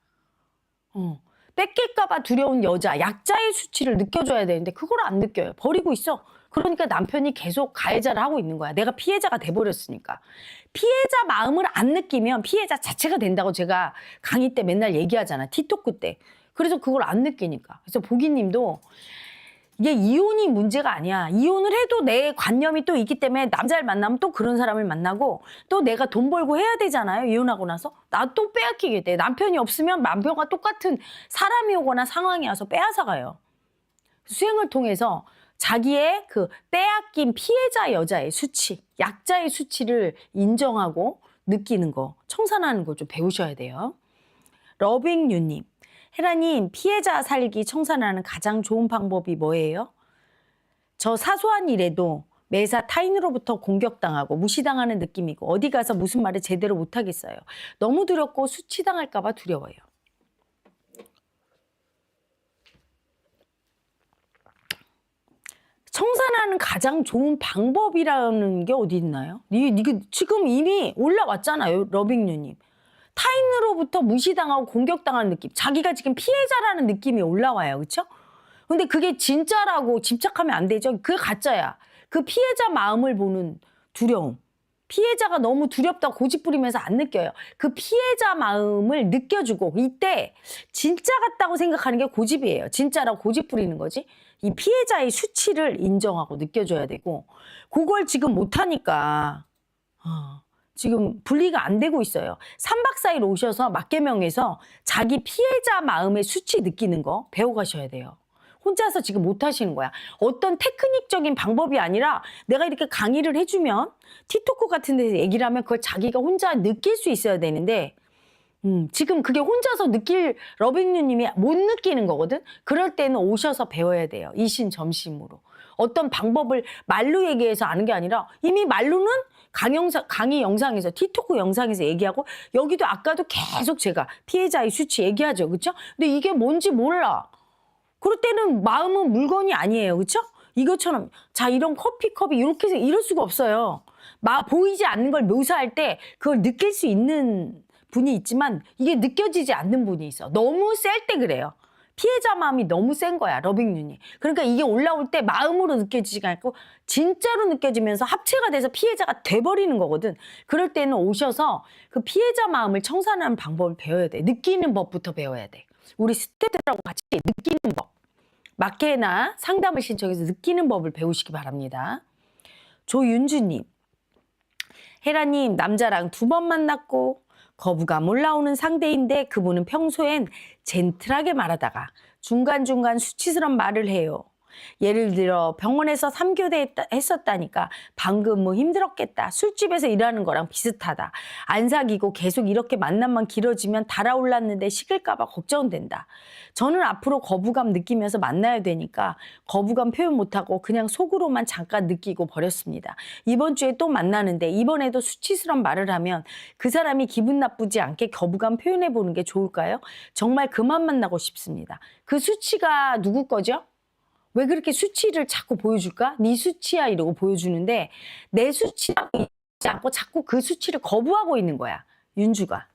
뺏길까봐 두려운 여자, 약자의 수치를 느껴줘야 되는데 그걸 안 느껴요. 버리고 있어. 그러니까 남편이 계속 가해자를 하고 있는 거야. 내가 피해자가 돼버렸으니까. 피해자 마음을 안 느끼면 피해자 자체가 된다고 제가 강의 때 맨날 얘기하잖아. 티토크 때. 그래서 그걸 안 느끼니까. 그래서 보기님도 이게 이혼이 문제가 아니야. 이혼을 해도 내 관념이 또 있기 때문에 남자를 만나면 또 그런 사람을 만나고 또 내가 돈 벌고 해야 되잖아요. 이혼하고 나서. 나 또 빼앗기게 돼. 남편이 없으면 남편과 똑같은 사람이 오거나 상황이 와서 빼앗아가요. 수행을 통해서 자기의 그 빼앗긴 피해자 여자의 수치, 약자의 수치를 인정하고 느끼는 거, 청산하는 거 좀 배우셔야 돼요. 러빙유님, 헤라님, 피해자 살기 청산하는 가장 좋은 방법이 뭐예요? 저 사소한 일에도 매사 타인으로부터 공격당하고 무시당하는 느낌이고 어디 가서 무슨 말을 제대로 못하겠어요. 너무 두렵고 수치당할까 봐 두려워요. 청산하는 가장 좋은 방법이라는 게 어디 있나요? 이게 지금 이미 올라왔잖아요. 러빙유님. 타인으로부터 무시당하고 공격당하는 느낌. 자기가 지금 피해자라는 느낌이 올라와요. 그렇죠? 근데 그게 진짜라고 집착하면 안 되죠. 그게 가짜야. 그 피해자 마음을 보는 두려움. 피해자가 너무 두렵다 고집부리면서 안 느껴요. 그 피해자 마음을 느껴주고 이때 진짜 같다고 생각하는 게 고집이에요. 진짜라고 고집부리는 거지. 이 피해자의 수치를 인정하고 느껴줘야 되고 그걸 지금 못하니까 지금 분리가 안 되고 있어요. 3박 4일 오셔서 맞개명에서 자기 피해자 마음의 수치 느끼는 거 배워가셔야 돼요. 혼자서 지금 못 하시는 거야. 어떤 테크닉적인 방법이 아니라 내가 이렇게 강의를 해주면 티토크 같은 데서 얘기를 하면 그걸 자기가 혼자 느낄 수 있어야 되는데 지금 그게 혼자서 느낄 러빙유님이 못 느끼는 거거든. 그럴 때는 오셔서 배워야 돼요. 이심점심으로. 어떤 방법을 말로 얘기해서 아는 게 아니라 이미 말로는 강의 영상에서 티토크 영상에서 얘기하고 여기도 아까도 계속 제가 피해자의 수치 얘기하죠. 그렇죠? 근데 이게 뭔지 몰라. 그럴 때는 마음은 물건이 아니에요. 그렇죠? 이것처럼 자 이런 커피컵이 이렇게 해서 이럴 수가 없어요. 보이지 않는 걸 묘사할 때 그걸 느낄 수 있는 분이 있지만 이게 느껴지지 않는 분이 있어. 너무 셀 때 그래요. 피해자 마음이 너무 센 거야. 러빙윤이. 그러니까 이게 올라올 때 마음으로 느껴지지가 않고 진짜로 느껴지면서 합체가 돼서 피해자가 돼버리는 거거든. 그럴 때는 오셔서 그 피해자 마음을 청산하는 방법을 배워야 돼. 느끼는 법부터 배워야 돼. 우리 스태프들하고 같이 느끼는 법. 마케나 상담을 신청해서 느끼는 법을 배우시기 바랍니다. 조윤주님. 헤라님, 남자랑 2번 만났고 거부감 올라오는 상대인데 그분은 평소엔 젠틀하게 말하다가 중간중간 수치스러운 말을 해요. 예를 들어 병원에서 3교대 했었다니까 방금 뭐 힘들었겠다. 술집에서 일하는 거랑 비슷하다. 안 사귀고 계속 이렇게 만남만 길어지면 달아올랐는데 식을까 봐 걱정된다. 저는 앞으로 거부감 느끼면서 만나야 되니까 거부감 표현 못하고 그냥 속으로만 잠깐 느끼고 버렸습니다. 이번 주에 또 만나는데 이번에도 수치스러운 말을 하면 그 사람이 기분 나쁘지 않게 거부감 표현해 보는 게 좋을까요? 정말 그만 만나고 싶습니다. 그 수치가 누구 거죠? 왜 그렇게 수치를 자꾸 보여줄까? 네 수치야 이러고 보여주는데 내 수치라고 있지 않고 자꾸 그 수치를 거부하고 있는 거야. 윤주가.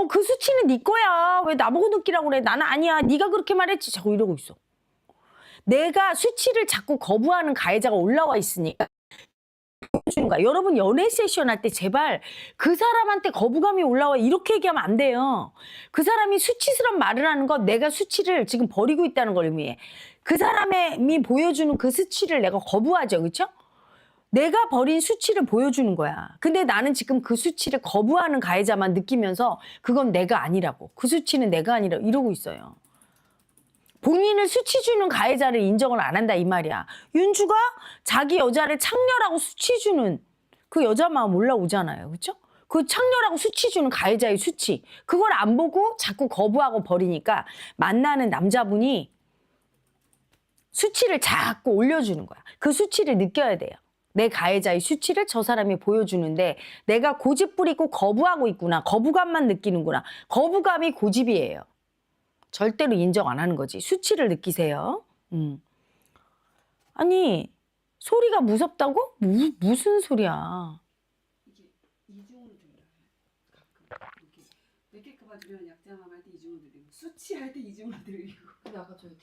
그 수치는 네 거야. 왜 나보고 느끼라고 그래? 나는 아니야. 네가 그렇게 말했지. 자꾸 이러고 있어. 내가 수치를 자꾸 거부하는 가해자가 올라와 있으니까 보여주는 거야. 여러분 연애 세션 할 때 제발 그 사람한테 거부감이 올라와 이렇게 얘기하면 안 돼요. 그 사람이 수치스러운 말을 하는 건 내가 수치를 지금 버리고 있다는 걸 의미해. 그 사람이 보여주는 그 수치를 내가 거부하죠. 그렇죠? 내가 버린 수치를 보여주는 거야. 근데 나는 지금 그 수치를 거부하는 가해자만 느끼면서 그건 내가 아니라고. 그 수치는 내가 아니라고 이러고 있어요. 본인을 수치 주는 가해자를 인정을 안 한다 이 말이야. 윤주가 자기 여자를 창렬하고 수치 주는 그 여자 마음 올라오잖아요. 그렇죠? 그 창렬하고 수치 주는 가해자의 수치. 그걸 안 보고 자꾸 거부하고 버리니까 만나는 남자분이 수치를 자꾸 올려주는 거야. 그 수치를 느껴야 돼요. 내 가해자의 수치를 저 사람이 보여주는데 내가 고집 부리고 거부하고 있구나. 거부감만 느끼는구나. 거부감이 고집이에요. 절대로 인정 안 하는 거지. 수치를 느끼세요. 아니 소리가 무섭다고? 무슨 소리야. 이게 이중으로 들려요. 가끔 이렇게 느낄까봐 들으면 약장함 할 때 이중으로 들리고 수치할 때 이중으로 들리고. 근데 아까 저희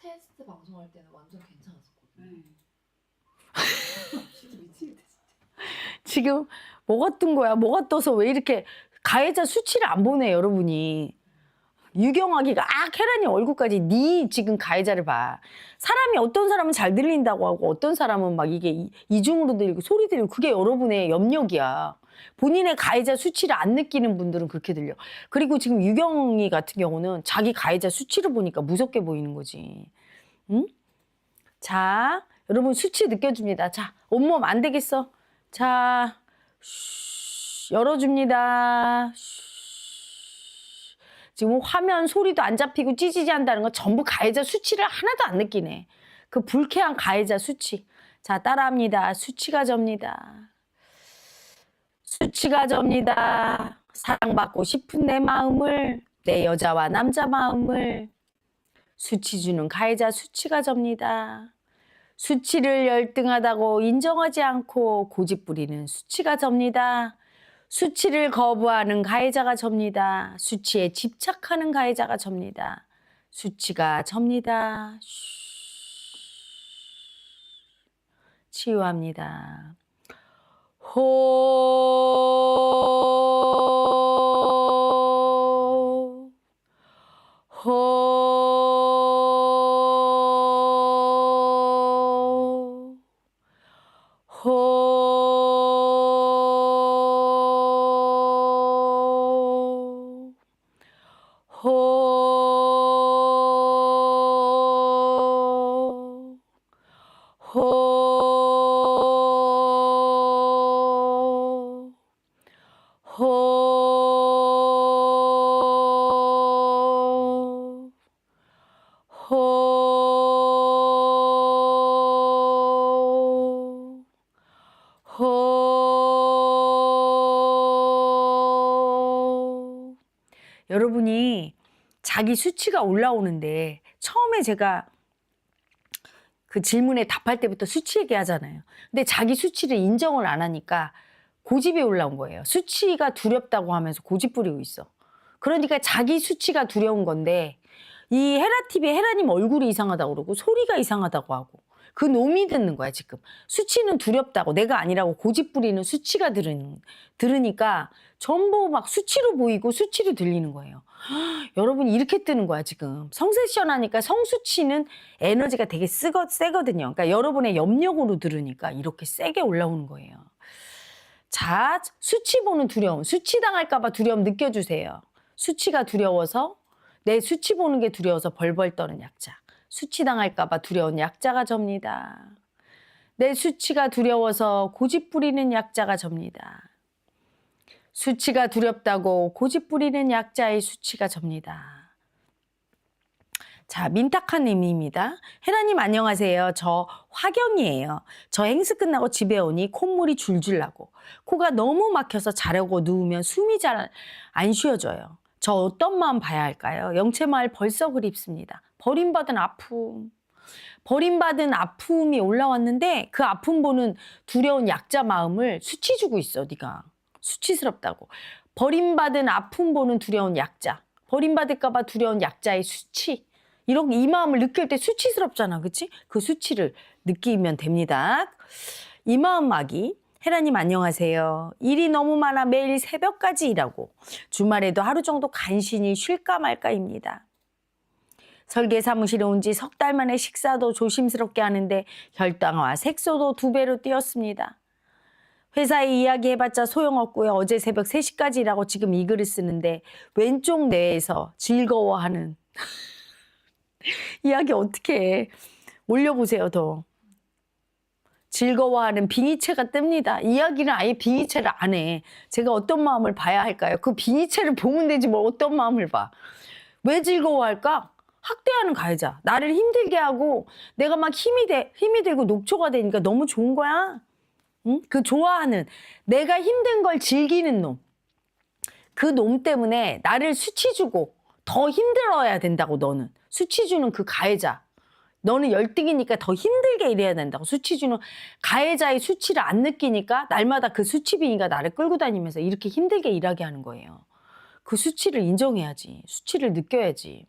테스트 방송할 때는 완전 괜찮았었거든요. 네. 진짜 미치겠다 진짜. 지금 뭐가 뜬 거야? 뭐가 떠서 왜 이렇게 가해자 수치를 안 보내 여러분이. 유경하기가 혜란이 얼굴까지 네 지금 가해자를 봐. 사람이 어떤 사람은 잘 들린다고 하고 어떤 사람은 막 이게 이중으로 들리고 소리 들리고 그게 여러분의 염력이야. 본인의 가해자 수치를 안 느끼는 분들은 그렇게 들려. 그리고 지금 유경이 같은 경우는 자기 가해자 수치를 보니까 무섭게 보이는 거지. 응? 자, 여러분 수치 느껴줍니다. 자, 온몸 안 되겠어. 자, 열어줍니다. 지금 화면 소리도 안 잡히고 찌지지 한다는 건 전부 가해자 수치를 하나도 안 느끼네. 그 불쾌한 가해자 수치. 자, 따라합니다. 수치가 접니다. 수치가 접니다. 사랑받고 싶은 내 마음을, 내 여자와 남자 마음을 수치 주는 가해자 수치가 접니다. 수치를 열등하다고 인정하지 않고 고집 부리는 수치가 접니다. 수치를 거부하는 가해자가 접니다. 수치에 집착하는 가해자가 접니다. 수치가 접니다. 치유합니다. 호, 호, 호. 여러분이 자기 수치가 올라오는데 처음에 제가 그 질문에 답할 때부터 수치 얘기하잖아요. 근데 자기 수치를 인정을 안 하니까 고집이 올라온 거예요. 수치가 두렵다고 하면서 고집 부리고 있어. 그러니까 자기 수치가 두려운 건데 이 헤라TV에 헤라님 얼굴이 이상하다고 그러고 소리가 이상하다고 하고 그 놈이 듣는 거야 지금. 수치는 두렵다고 내가 아니라고 고집 부리는 수치가 들으니까 전부 막 수치로 보이고 수치로 들리는 거예요. 여러분 이렇게 뜨는 거야 지금. 성세션 하니까 성수치는 에너지가 되게 세거든요. 그러니까 여러분의 염력으로 들으니까 이렇게 세게 올라오는 거예요. 자, 수치 보는 두려움. 수치 당할까 봐 두려움 느껴주세요. 수치가 두려워서 내 수치 보는 게 두려워서 벌벌 떠는 약자. 수치 당할까 봐 두려운 약자가 접니다. 내 수치가 두려워서 고집 부리는 약자가 접니다. 수치가 두렵다고 고집 부리는 약자의 수치가 접니다. 자, 민탁한 의미입니다. 헤라님 안녕하세요. 저 화경이에요. 저 행스 끝나고 집에 오니 콧물이 줄줄 나고 코가 너무 막혀서 자려고 누우면 숨이 잘 안 쉬어져요. 저 어떤 마음 봐야 할까요? 영채마을 벌써 그립습니다. 버림받은 아픔. 버림받은 아픔이 올라왔는데 그 아픔 보는 두려운 약자 마음을 수치 주고 있어 네가. 수치스럽다고. 버림받은 아픔 보는 두려운 약자. 버림받을까 봐 두려운 약자의 수치. 이렇게 이 마음을 느낄 때 수치스럽잖아. 그치? 그 수치를 느끼면 됩니다. 이 마음 마기. 헤라님 안녕하세요. 일이 너무 많아 매일 새벽까지 일하고 주말에도 하루 정도 간신히 쉴까 말까입니다. 설계 사무실에 온 지 석 달 만에 식사도 조심스럽게 하는데 혈당과 색소도 2배로 뛰었습니다. 회사에 이야기해봤자 소용없고요. 어제 새벽 3시까지 일하고 지금 이 글을 쓰는데 왼쪽 뇌에서 즐거워하는 이야기 어떻게 해. 올려보세요 더. 즐거워하는 빙의체가 뜹니다. 이야기는 아예 빙의체를 안 해. 제가 어떤 마음을 봐야 할까요? 그 빙의체를 보면 되지 뭐 어떤 마음을 봐. 왜 즐거워할까? 학대하는 가해자. 나를 힘들게 하고 내가 막 힘이 들고 녹초가 되니까 너무 좋은 거야. 응? 그 좋아하는 내가 힘든 걸 즐기는 놈. 그 놈 때문에 나를 수치 주고 더 힘들어야 된다고 너는. 수치 주는 그 가해자. 너는 열등이니까 더 힘들게 일해야 된다고. 수치 주는 가해자의 수치를 안 느끼니까 날마다 그 수치빈이가 나를 끌고 다니면서 이렇게 힘들게 일하게 하는 거예요. 그 수치를 인정해야지. 수치를 느껴야지.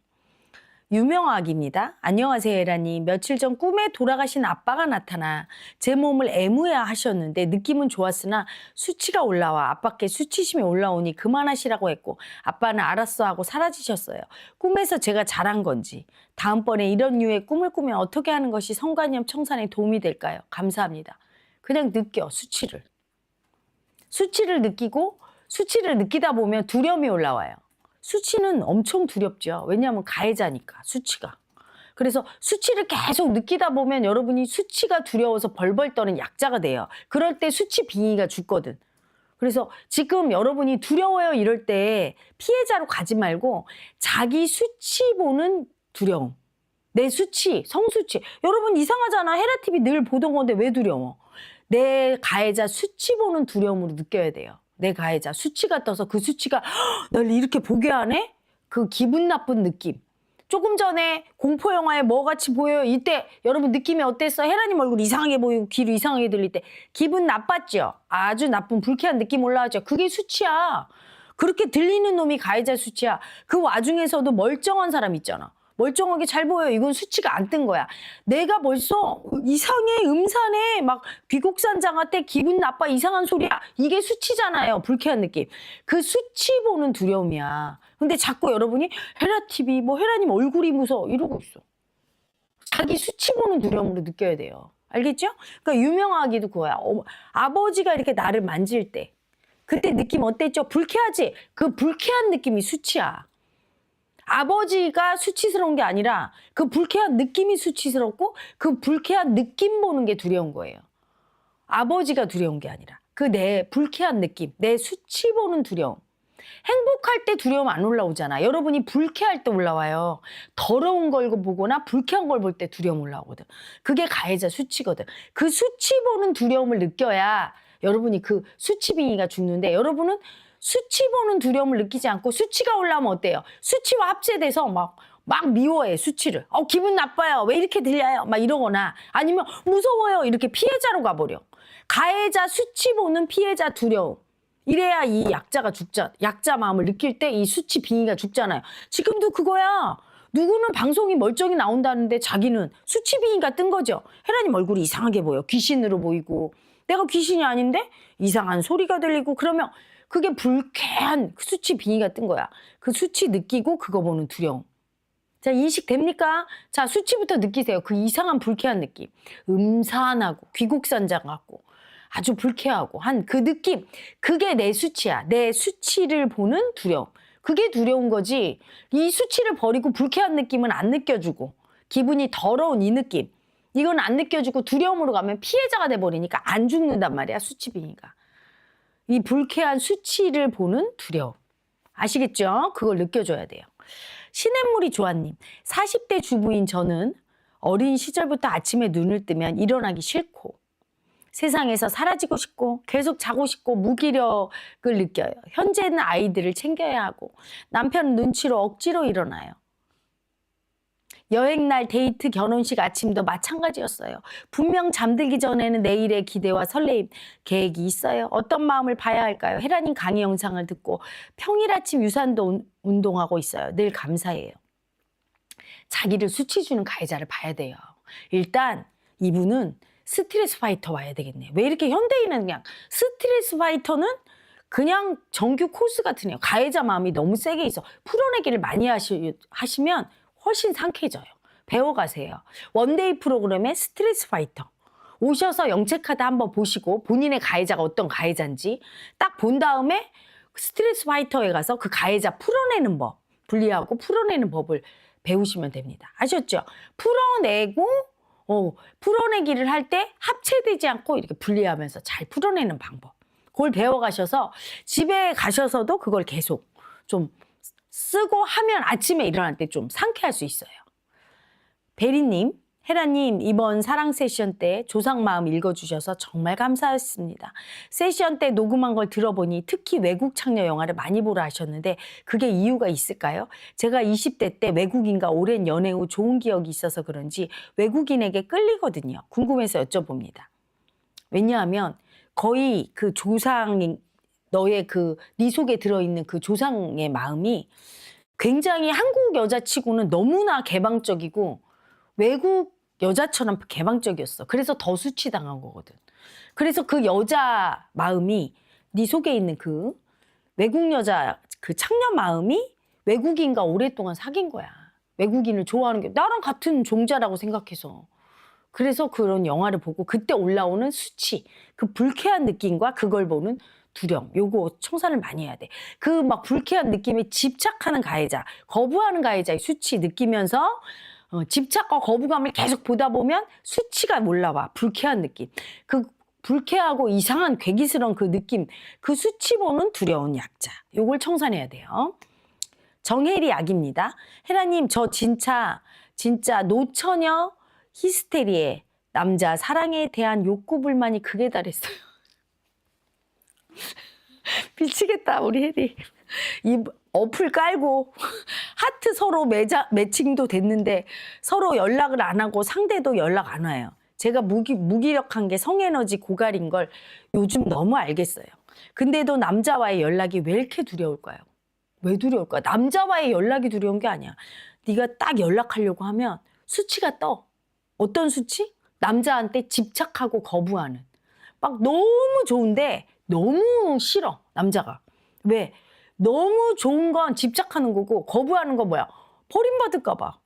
유명학입니다. 안녕하세요, 에라님. 며칠 전 꿈에 돌아가신 아빠가 나타나 제 몸을 애무야 하셨는데 느낌은 좋았으나 수치가 올라와 아빠께 수치심이 올라오니 그만하시라고 했고 아빠는 알았어 하고 사라지셨어요. 꿈에서 제가 잘한 건지 다음번에 이런 류의 꿈을 꾸면 어떻게 하는 것이 성관념 청산에 도움이 될까요? 감사합니다. 그냥 느껴, 수치를. 수치를 느끼고 수치를 느끼다 보면 두려움이 올라와요. 수치는 엄청 두렵죠. 왜냐하면 가해자니까, 수치가. 그래서 수치를 계속 느끼다 보면 여러분이 수치가 두려워서 벌벌 떠는 약자가 돼요. 그럴 때 수치 빙의가 죽거든. 그래서 지금 여러분이 두려워요 이럴 때 피해자로 가지 말고 자기 수치 보는 두려움. 내 수치, 성수치. 여러분 이상하잖아. 헤라TV 늘 보던 건데 왜 두려워? 내 가해자 수치 보는 두려움으로 느껴야 돼요. 내 가해자 수치가 떠서 그 수치가 널 이렇게 보게 하네? 그 기분 나쁜 느낌. 조금 전에 공포 영화에 뭐같이 보여요? 이때 여러분 느낌이 어땠어? 헤라님 얼굴 이상하게 보이고 귀로 이상하게 들릴 때 기분 나빴죠? 아주 나쁜 불쾌한 느낌 올라왔죠? 그게 수치야. 그렇게 들리는 놈이 가해자 수치야. 그 와중에서도 멀쩡한 사람 있잖아. 멀쩡하게 잘 보여요. 이건 수치가 안 뜬 거야. 내가 벌써 이상해, 음산해, 막 귀곡산장어 때 기분 나빠, 이상한 소리야. 이게 수치잖아요. 불쾌한 느낌. 그 수치 보는 두려움이야. 근데 자꾸 여러분이 헤라TV, 뭐 헤라님 얼굴이 무서워 이러고 있어. 자기 수치 보는 두려움으로 느껴야 돼요. 알겠죠? 그러니까 유명하기도 그거야. 아버지가 이렇게 나를 만질 때 그때 느낌 어땠죠? 불쾌하지? 그 불쾌한 느낌이 수치야. 아버지가 수치스러운 게 아니라 그 불쾌한 느낌이 수치스럽고 그 불쾌한 느낌 보는 게 두려운 거예요. 아버지가 두려운 게 아니라 그 내 불쾌한 느낌, 내 수치 보는 두려움. 행복할 때 두려움 안 올라오잖아. 여러분이 불쾌할 때 올라와요. 더러운 걸 보거나 불쾌한 걸 볼 때 두려움 올라오거든. 그게 가해자 수치거든. 그 수치 보는 두려움을 느껴야 여러분이 그 수치 빙의가 죽는데 여러분은 수치 보는 두려움을 느끼지 않고 수치가 올라오면 어때요? 수치와 합체돼서 막 미워해, 수치를. 기분 나빠요. 왜 이렇게 들려요? 막 이러거나 아니면 무서워요. 이렇게 피해자로 가버려. 가해자 수치 보는 피해자 두려움. 이래야 이 약자가 약자 마음을 느낄 때 이 수치 빙의가 죽잖아요. 지금도 그거야. 누구는 방송이 멀쩡히 나온다는데 자기는 수치 빙의가 뜬 거죠. 헤라님 얼굴이 이상하게 보여. 귀신으로 보이고. 내가 귀신이 아닌데 이상한 소리가 들리고 그러면 그게 불쾌한 수치 빙의가 뜬 거야. 그 수치 느끼고 그거 보는 두려움. 자, 인식됩니까? 자, 수치부터 느끼세요. 그 이상한 불쾌한 느낌. 음산하고 귀곡산장 같고 아주 불쾌하고 한 그 느낌. 그게 내 수치야. 내 수치를 보는 두려움. 그게 두려운 거지. 이 수치를 버리고 불쾌한 느낌은 안 느껴주고 기분이 더러운 이 느낌. 이건 안 느껴주고 두려움으로 가면 피해자가 돼버리니까 안 죽는단 말이야. 수치 빙의가. 이 불쾌한 수치를 보는 두려움. 아시겠죠? 그걸 느껴줘야 돼요. 시냇물이 조아님. 40대 주부인 저는 어린 시절부터 아침에 눈을 뜨면 일어나기 싫고 세상에서 사라지고 싶고 계속 자고 싶고 무기력을 느껴요. 현재는 아이들을 챙겨야 하고 남편 눈치로 억지로 일어나요. 여행날, 데이트, 결혼식 아침도 마찬가지였어요. 분명 잠들기 전에는 내일의 기대와 설레임, 계획이 있어요. 어떤 마음을 봐야 할까요? 헤라님 강의 영상을 듣고 평일 아침 유산도 운동하고 있어요. 늘 감사해요. 자기를 수치 주는 가해자를 봐야 돼요. 일단 이분은 스트레스 파이터 와야 되겠네. 왜 이렇게 현대인은 그냥 스트레스 파이터는 그냥 정규 코스 같은 애요. 가해자 마음이 너무 세게 있어. 풀어내기를 많이 하시면 훨씬 상쾌해져요. 배워가세요. 원데이 프로그램의 스트레스 파이터. 오셔서 영체카드 한번 보시고 본인의 가해자가 어떤 가해자인지 딱 본 다음에 스트레스 파이터에 가서 그 가해자 풀어내는 법, 분리하고 풀어내는 법을 배우시면 됩니다. 아셨죠? 풀어내고 풀어내기를 할 때 합체되지 않고 이렇게 분리하면서 잘 풀어내는 방법. 그걸 배워가셔서 집에 가셔서도 그걸 계속 좀 쓰고 하면 아침에 일어날 때 좀 상쾌할 수 있어요. 베리님, 헤라님 이번 사랑 세션 때 조상 마음 읽어주셔서 정말 감사했습니다. 세션 때 녹음한 걸 들어보니 특히 외국 창녀 영화를 많이 보라 하셨는데 그게 이유가 있을까요? 제가 20대 때 외국인과 오랜 연애 후 좋은 기억이 있어서 그런지 외국인에게 끌리거든요. 궁금해서 여쭤봅니다. 왜냐하면 거의 그 조상인 너의 네 속에 들어있는 그 조상의 마음이 굉장히 한국 여자치고는 너무나 개방적이고 외국 여자처럼 개방적이었어. 그래서 더 수치당한 거거든. 그래서 그 여자 마음이 네 속에 있는 그 외국 여자 그 창녀 마음이 외국인과 오랫동안 사귄 거야. 외국인을 좋아하는 게 나랑 같은 종자라고 생각해서. 그래서 그런 영화를 보고 그때 올라오는 수치, 그 불쾌한 느낌과 그걸 보는 두려움. 요거 청산을 많이 해야 돼. 그 막 불쾌한 느낌에 집착하는 가해자, 거부하는 가해자의 수치 느끼면서 집착과 거부감을 계속 보다 보면 수치가 올라와. 불쾌한 느낌. 그 불쾌하고 이상한 괴기스러운 그 느낌, 그 수치 보는 두려운 약자. 요걸 청산해야 돼요. 정혜리 약입니다. 혜라님, 저 진짜 노처녀 히스테리에 남자 사랑에 대한 욕구 불만이 극에 달했어요. 미치겠다 우리 혜리. 이 어플 깔고 하트 서로 매칭도 됐는데 서로 연락을 안 하고 상대도 연락 안 와요. 제가 무기력한 게 성에너지 고갈인 걸 요즘 너무 알겠어요. 근데도 남자와의 연락이 왜 이렇게 두려울까요? 왜 두려울까? 남자와의 연락이 두려운 게 아니야. 네가 딱 연락하려고 하면 수치가 떠. 어떤 수치? 남자한테 집착하고 거부하는. 막 너무 좋은데 너무 싫어, 남자가. 왜? 너무 좋은 건 집착하는 거고 거부하는 건 뭐야? 버림받을까 봐.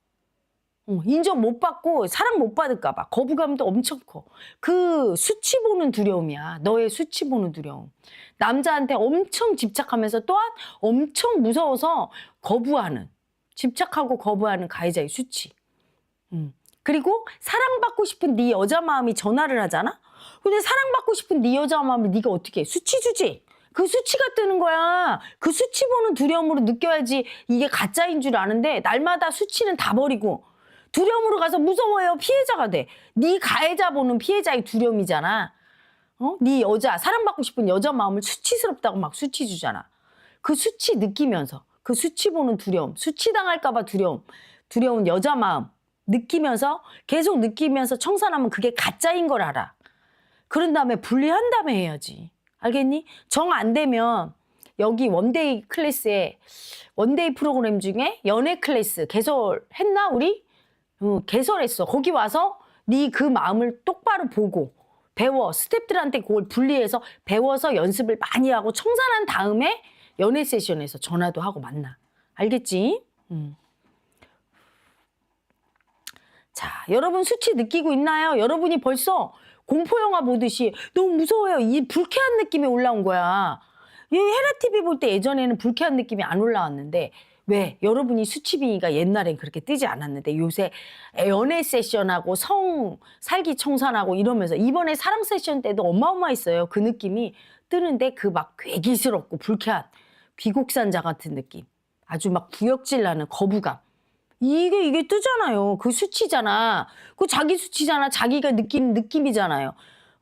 인정 못 받고 사랑 못 받을까 봐. 거부감도 엄청 커. 그 수치 보는 두려움이야. 너의 수치 보는 두려움. 남자한테 엄청 집착하면서 또한 엄청 무서워서 거부하는, 집착하고 거부하는 가해자의 수치. 그리고 사랑받고 싶은 네 여자 마음이 전화를 하잖아? 근데 사랑받고 싶은 네 여자 마음을 네가 어떻게 해? 수치 주지? 그 수치가 뜨는 거야. 그 수치 보는 두려움으로 느껴야지 이게 가짜인 줄 아는데 날마다 수치는 다 버리고 두려움으로 가서 무서워요. 피해자가 돼. 네 가해자 보는 피해자의 두려움이잖아. 네 여자, 사랑받고 싶은 여자 마음을 수치스럽다고 막 수치 주잖아. 그 수치 느끼면서 그 수치 보는 두려움, 수치당할까 봐 두려운 여자 마음 느끼면서 계속 느끼면서 청산하면 그게 가짜인 걸 알아. 그런 다음에 분리한 다음에 해야지. 알겠니? 정 안 되면 여기 원데이 클래스에 원데이 프로그램 중에 연애 클래스 개설했나 우리? 개설했어. 거기 와서 네 그 마음을 똑바로 보고 배워. 스태프들한테 그걸 분리해서 배워서 연습을 많이 하고 청산한 다음에 연애 세션에서 전화도 하고 만나. 알겠지? 자, 여러분 수치 느끼고 있나요? 여러분이 벌써 공포영화 보듯이 너무 무서워요. 이 불쾌한 느낌이 올라온 거야. 이 헤라TV 볼 때 예전에는 불쾌한 느낌이 안 올라왔는데 왜? 여러분이 수치빙의가 옛날엔 그렇게 뜨지 않았는데 요새 연애 세션하고 성 살기 청산하고 이러면서 이번에 사랑 세션 때도 어마어마했어요. 그 느낌이 뜨는데 그 막 괴기스럽고 불쾌한 귀곡산자 같은 느낌. 아주 막 구역질 나는 거부감. 이게 뜨잖아요. 그 수치잖아. 그 자기 수치잖아. 자기가 느끼는 느낌이잖아요.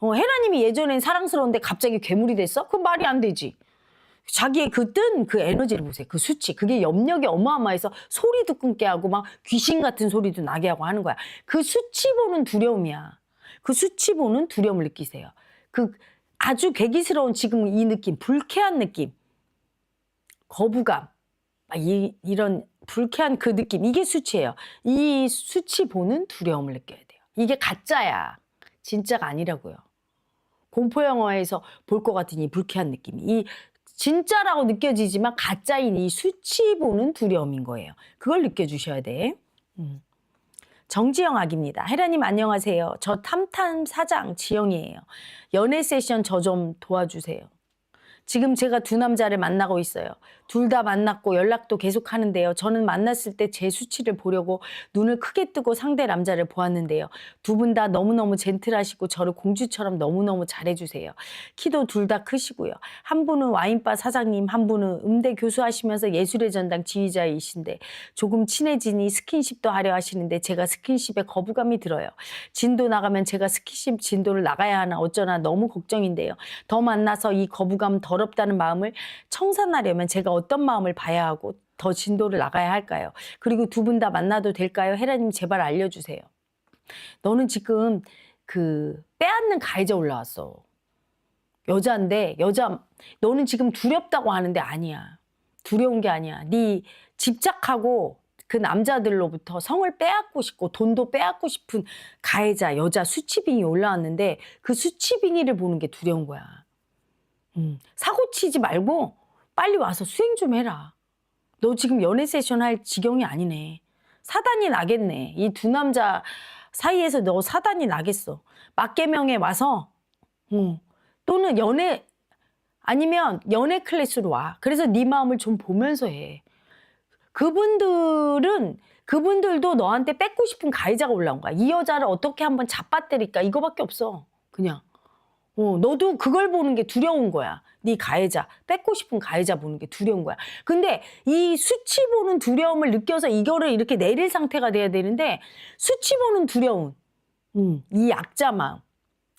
헤라님이 예전엔 사랑스러운데 갑자기 괴물이 됐어? 그건 말이 안 되지. 자기의 그 뜬 그 에너지를 보세요. 그 수치. 그게 염력이 어마어마해서 소리도 끊게 하고 막 귀신 같은 소리도 나게 하고 하는 거야. 그 수치 보는 두려움이야. 그 수치 보는 두려움을 느끼세요. 그 아주 괴기스러운 지금 이 느낌, 불쾌한 느낌, 거부감, 이런 불쾌한 그 느낌, 이게 수치예요. 이 수치 보는 두려움을 느껴야 돼요. 이게 가짜야. 진짜가 아니라고요. 공포영화에서 볼 것 같은 이 불쾌한 느낌이. 이 진짜라고 느껴지지만 가짜인 이 수치 보는 두려움인 거예요. 그걸 느껴주셔야 돼. 정지영 악입니다. 혜라님 안녕하세요. 저 탐탐 사장 지영이에요. 연애 세션 저 좀 도와주세요. 지금 제가 두 남자를 만나고 있어요. 둘 다 만났고 연락도 계속 하는데요. 저는 만났을 때 제 수치를 보려고 눈을 크게 뜨고 상대 남자를 보았는데요. 두 분 다 너무너무 젠틀하시고 저를 공주처럼 너무너무 잘해주세요. 키도 둘 다 크시고요. 한 분은 와인바 사장님, 한 분은 음대 교수하시면서 예술의 전당 지휘자이신데 조금 친해지니 스킨십도 하려 하시는데 제가 스킨십에 거부감이 들어요. 진도 나가면 제가 스킨십 진도를 나가야 하나 어쩌나 너무 걱정인데요. 더 만나서 이 거부감 더럽다는 마음을 청산하려면 제가 어떤 마음을 봐야 하고 더 진도를 나가야 할까요? 그리고 두 분 다 만나도 될까요? 혜라님 제발 알려주세요. 너는 지금 그 빼앗는 가해자 올라왔어. 여자인데 너는 지금 두렵다고 하는데 아니야. 두려운 게 아니야. 네 집착하고 그 남자들로부터 성을 빼앗고 싶고 돈도 빼앗고 싶은 가해자, 여자 수치빙이 올라왔는데 그 수치빙이를 보는 게 두려운 거야. 사고 치지 말고 빨리 와서 수행 좀 해라. 너 지금 연애 세션 할 지경이 아니네. 사단이 나겠네. 이 두 남자 사이에서 너 사단이 나겠어. 맞개명에 와서 또는 연애 아니면 연애 클래스로 와. 그래서 네 마음을 좀 보면서 해. 그분들도 너한테 뺏고 싶은 가해자가 올라온 거야. 이 여자를 어떻게 한번 잡아때릴까 이거밖에 없어. 그냥. 너도 그걸 보는 게 두려운 거야. 네 가해자, 뺏고 싶은 가해자 보는 게 두려운 거야. 근데 이 수치 보는 두려움을 느껴서 이거를 이렇게 내릴 상태가 돼야 되는데 수치 보는 두려움, 이 약자 마음,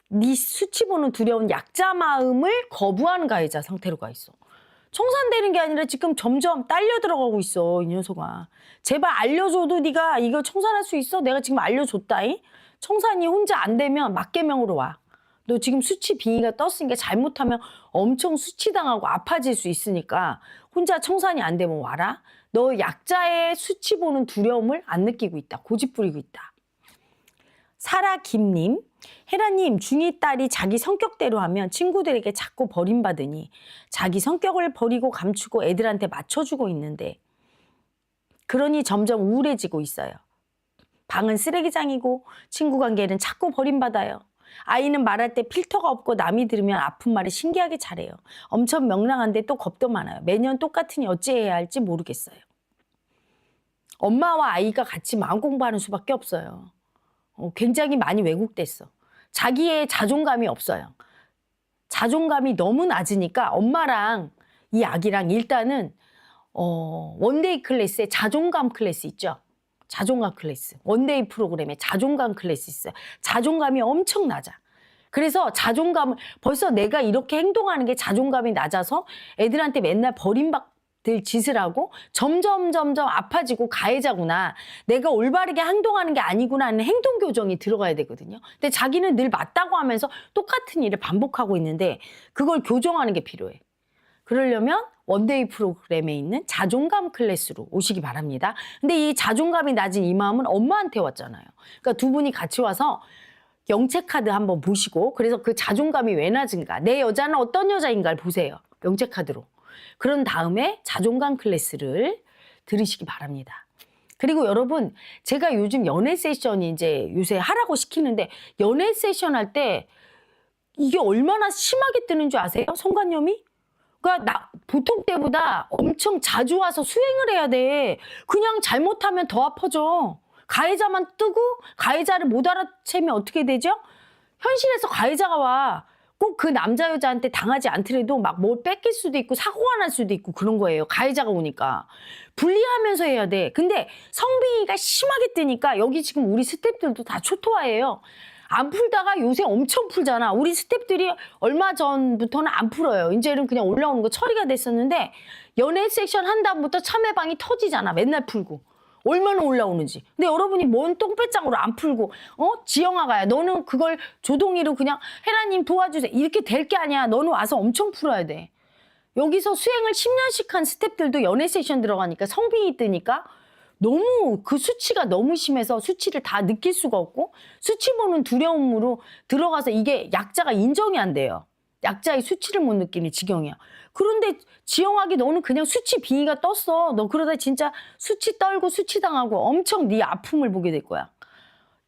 네 수치 보는 두려운 약자 마음을 거부하는 가해자 상태로 가 있어. 청산되는 게 아니라 지금 점점 딸려 들어가고 있어, 이 녀석아. 제발 알려줘도 네가 이거 청산할 수 있어? 내가 지금 알려줬다잉? 청산이 혼자 안 되면 맞개명으로 와. 너 지금 수치 빙의가 떴으니까 잘못하면 엄청 수치당하고 아파질 수 있으니까 혼자 청산이 안 되면 와라. 너 약자의 수치 보는 두려움을 안 느끼고 있다. 고집 부리고 있다. 사라김님, 혜라님, 중2 딸이 자기 성격대로 하면 친구들에게 자꾸 버림받으니 자기 성격을 버리고 감추고 애들한테 맞춰주고 있는데 그러니 점점 우울해지고 있어요. 방은 쓰레기장이고 친구 관계는 자꾸 버림받아요. 아이는 말할 때 필터가 없고 남이 들으면 아픈 말을 신기하게 잘해요. 엄청 명랑한데 또 겁도 많아요. 매년 똑같으니 어찌해야 할지 모르겠어요. 엄마와 아이가 같이 마음 공부하는 수밖에 없어요. 굉장히 많이 왜곡됐어. 자기의 자존감이 없어요. 자존감이 너무 낮으니까 엄마랑 이 아기랑 일단은 원데이 클래스에 자존감 클래스 있죠. 자존감 클래스. 원데이 프로그램에 자존감 클래스 있어요. 자존감이 엄청 낮아. 그래서 자존감을 벌써 내가 이렇게 행동하는 게 자존감이 낮아서 애들한테 맨날 버림받을 짓을 하고 점점 아파지고 가해자구나. 내가 올바르게 행동하는 게 아니구나 하는 행동 교정이 들어가야 되거든요. 근데 자기는 늘 맞다고 하면서 똑같은 일을 반복하고 있는데 그걸 교정하는 게 필요해. 그러려면 원데이 프로그램에 있는 자존감 클래스로 오시기 바랍니다. 근데 이 자존감이 낮은 이 마음은 엄마한테 왔잖아요. 그러니까 두 분이 같이 와서 영체 카드 한번 보시고 그래서 그 자존감이 왜 낮은가, 내 여자는 어떤 여자인가를 보세요. 영체 카드로. 그런 다음에 자존감 클래스를 들으시기 바랍니다. 그리고 여러분, 제가 요즘 연애 세션이 이제 요새 하라고 시키는데 연애 세션 할 때 이게 얼마나 심하게 뜨는 줄 아세요? 성관념이? 그러니까 보통 때보다 엄청 자주 와서 수행을 해야 돼. 그냥 잘못하면 더 아파져. 가해자만 뜨고 가해자를 못 알아채면 어떻게 되죠? 현실에서 가해자가 와. 꼭 그 남자 여자한테 당하지 않더라도 막 뭘 뺏길 수도 있고 사고가 날 수도 있고 그런 거예요. 가해자가 오니까. 분리하면서 해야 돼. 근데 성빙이가 심하게 뜨니까 여기 지금 우리 스태프들도 다 초토화예요. 안 풀다가 요새 엄청 풀잖아. 우리 스태프들이 얼마 전부터는 안 풀어요. 이제는 그냥 올라오는 거 처리가 됐었는데 연애 섹션 한 다음부터 참외방이 터지잖아. 맨날 풀고. 얼마나 올라오는지. 근데 여러분이 뭔 똥배짱으로 안 풀고 지영아가야 너는 그걸 조동이로 그냥 혜라님 도와주세요. 이렇게 될 게 아니야. 너는 와서 엄청 풀어야 돼. 여기서 수행을 10년씩 한 스태프들도 연애 세션 들어가니까 성빙이 뜨니까 너무 그 수치가 너무 심해서 수치를 다 느낄 수가 없고 수치 보는 두려움으로 들어가서 이게 약자가 인정이 안 돼요. 약자의 수치를 못 느끼는 지경이야. 그런데 지영하기 너는 그냥 수치 빙의가 떴어. 너 그러다 진짜 수치 떨고 수치 당하고 엄청 네 아픔을 보게 될 거야.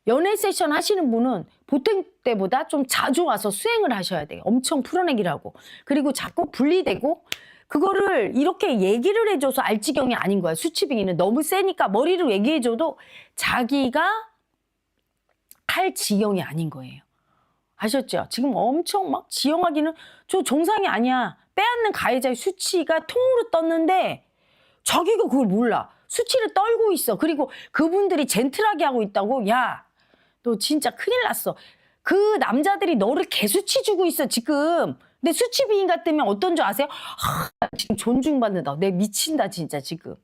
연애 세션 하시는 분은 보통 때보다 좀 자주 와서 수행을 하셔야 돼요. 엄청 풀어내기를 하고. 그리고 자꾸 분리되고 그거를 이렇게 얘기를 해줘서 알 지경이 아닌 거야. 수치빙의는 너무 세니까 머리로 얘기해줘도 자기가 할 지경이 아닌 거예요. 아셨죠? 지금 엄청 막 지영하기는 저 정상이 아니야. 빼앗는 가해자의 수치가 통으로 떴는데 자기가 그걸 몰라. 수치를 떨고 있어. 그리고 그분들이 젠틀하게 하고 있다고. 야, 너 진짜 큰일 났어. 그 남자들이 너를 개수치 주고 있어 지금. 근데 수치 비인가 뜨면 어떤 줄 아세요? 지금 존중받는다. 내 미친다 진짜 지금.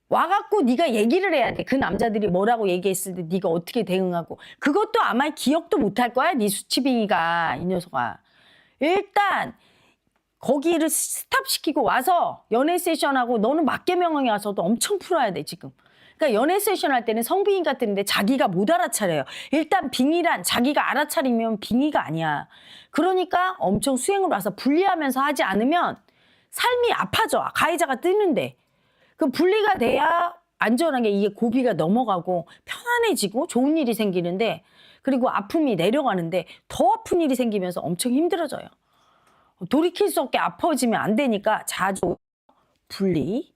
와갖고 네가 얘기를 해야 돼. 그 남자들이 뭐라고 얘기했을 때 네가 어떻게 대응하고. 그것도 아마 기억도 못할 거야. 네 수치 빙의가 이 녀석아. 일단 거기를 스탑시키고 와서 연애 세션하고 너는 맞개명왕에 와서도 엄청 풀어야 돼 지금. 그러니까 연애 세션 할 때는 성빙이 같은데 자기가 못 알아차려요. 일단 빙의란 자기가 알아차리면 빙의가 아니야. 그러니까 엄청 수행으로 와서 분리하면서 하지 않으면 삶이 아파져. 가해자가 뜨는데. 그 분리가 돼야 안전하게 이게 고비가 넘어가고 편안해지고 좋은 일이 생기는데 그리고 아픔이 내려가는데 더 아픈 일이 생기면서 엄청 힘들어져요. 돌이킬 수 없게 아파지면 안 되니까 자주 분리.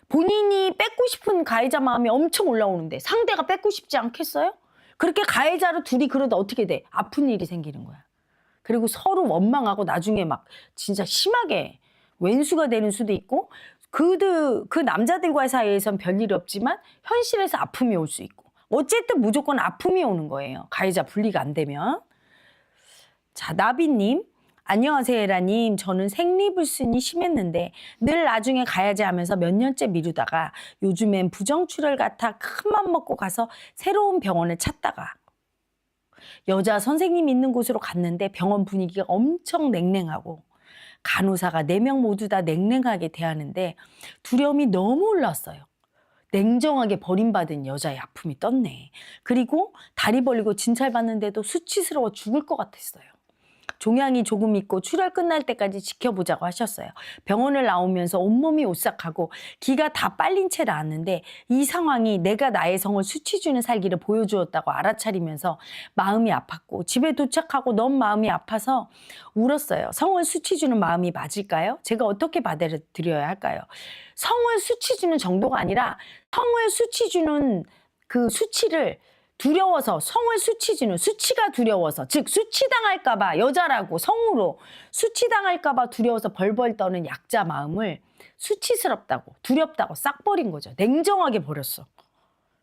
본인이 뺏고 싶은 가해자 마음이 엄청 올라오는데 상대가 뺏고 싶지 않겠어요? 그렇게 가해자로 둘이 그러다 어떻게 돼? 아픈 일이 생기는 거야. 그리고 서로 원망하고 나중에 막 진짜 심하게 왼수가 되는 수도 있고 그 남자들과의 사이에선 별일이 없지만 현실에서 아픔이 올 수 있고 어쨌든 무조건 아픔이 오는 거예요. 가해자 분리가 안 되면. 자, 나비님. 안녕하세요, 에라님. 저는 생리불순이 심했는데 늘 나중에 가야지 하면서 몇 년째 미루다가 요즘엔 부정출혈 같아 큰 맘 먹고 가서 새로운 병원을 찾다가 여자 선생님 있는 곳으로 갔는데 병원 분위기가 엄청 냉랭하고 간호사가 4명 모두 다 냉랭하게 대하는데 두려움이 너무 올랐어요. 냉정하게 버림받은 여자의 아픔이 떴네. 그리고 다리 벌리고 진찰받는데도 수치스러워 죽을 것 같았어요. 종양이 조금 있고 출혈 끝날 때까지 지켜보자고 하셨어요. 병원을 나오면서 온몸이 오싹하고 기가 다 빨린 채 나왔는데 이 상황이 내가 나의 성을 수치주는 살기를 보여주었다고 알아차리면서 마음이 아팠고 집에 도착하고 너무 마음이 아파서 울었어요. 성을 수치주는 마음이 맞을까요? 제가 어떻게 받아들여야 할까요? 성을 수치주는 정도가 아니라 성을 수치주는 그 수치를 두려워서 성을 수치주는 수치가 두려워서 즉 수치당할까봐 여자라고 성으로 수치당할까봐 두려워서 벌벌 떠는 약자 마음을 수치스럽다고 두렵다고 싹 버린 거죠. 냉정하게 버렸어.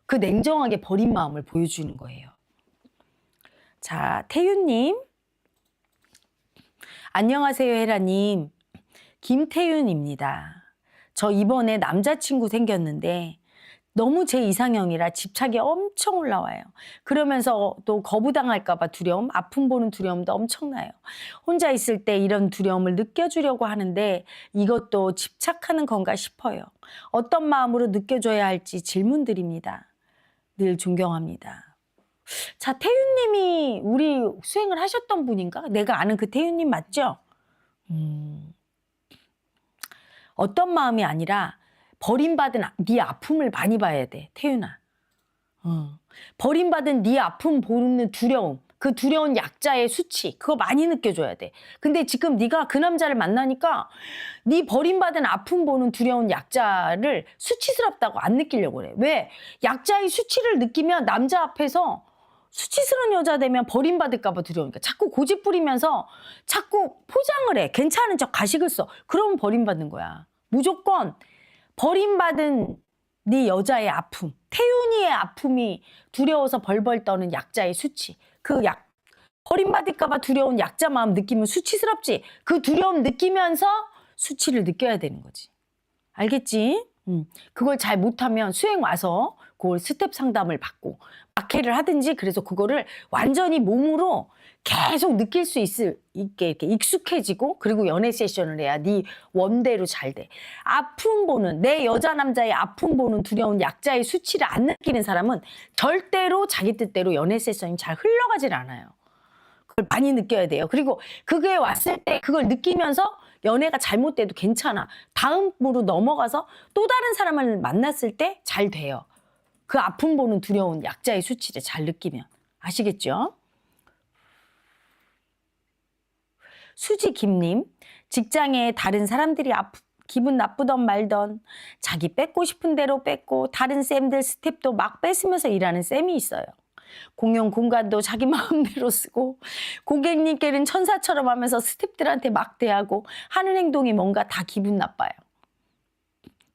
그 냉정하게 버린 마음을 보여주는 거예요. 자, 태윤님. 안녕하세요, 혜라님. 김태윤입니다. 저 이번에 남자친구 생겼는데 너무 제 이상형이라 집착이 엄청 올라와요. 그러면서 또 거부당할까 봐 두려움, 아픔 보는 두려움도 엄청나요. 혼자 있을 때 이런 두려움을 느껴주려고 하는데 이것도 집착하는 건가 싶어요. 어떤 마음으로 느껴줘야 할지 질문드립니다. 늘 존경합니다. 자, 태윤님이 우리 수행을 하셨던 분인가? 내가 아는 그 태윤님 맞죠? 어떤 마음이 아니라 버림받은 네 아픔을 많이 봐야 돼, 태윤아. 버림받은 네 아픔 보는 두려움, 그 두려운 약자의 수치, 그거 많이 느껴줘야 돼. 근데 지금 네가 그 남자를 만나니까 네 버림받은 아픔 보는 두려운 약자를 수치스럽다고 안 느끼려고 그래. 왜? 약자의 수치를 느끼면 남자 앞에서 수치스러운 여자 되면 버림받을까 봐 두려우니까 자꾸 고집 부리면서 자꾸 포장을 해. 괜찮은 척 가식을 써. 그러면 버림받는 거야. 무조건 버림받은 네 여자의 아픔, 태윤이의 아픔이 두려워서 벌벌 떠는 약자의 수치. 버림받을까 봐 두려운 약자 마음 느끼면 수치스럽지. 그 두려움 느끼면서 수치를 느껴야 되는 거지. 알겠지? 그걸 잘 못하면 수행 와서 그걸 스텝 상담을 받고 박해를 하든지 그래서 그거를 완전히 몸으로 계속 느낄 수 있게 이렇게 익숙해지고 그리고 연애 세션을 해야 네 원대로 잘 돼. 아픔 보는 내 여자 남자의 아픔 보는 두려운 약자의 수치를 안 느끼는 사람은 절대로 자기 뜻대로 연애 세션이 잘 흘러가질 않아요. 그걸 많이 느껴야 돼요. 그리고 그게 왔을 때 그걸 느끼면서 연애가 잘못돼도 괜찮아. 다음으로 넘어가서 또 다른 사람을 만났을 때 잘 돼요. 그 아픔 보는 두려운 약자의 수치를 잘 느끼면. 아시겠죠? 수지 김님, 직장에 다른 사람들이 기분 나쁘던 말던 자기 뺏고 싶은 대로 뺏고 다른 쌤들 스텝도 막 뺏으면서 일하는 쌤이 있어요. 공용 공간도 자기 마음대로 쓰고 고객님께는 천사처럼 하면서 스텝들한테 막 대하고 하는 행동이 뭔가 다 기분 나빠요.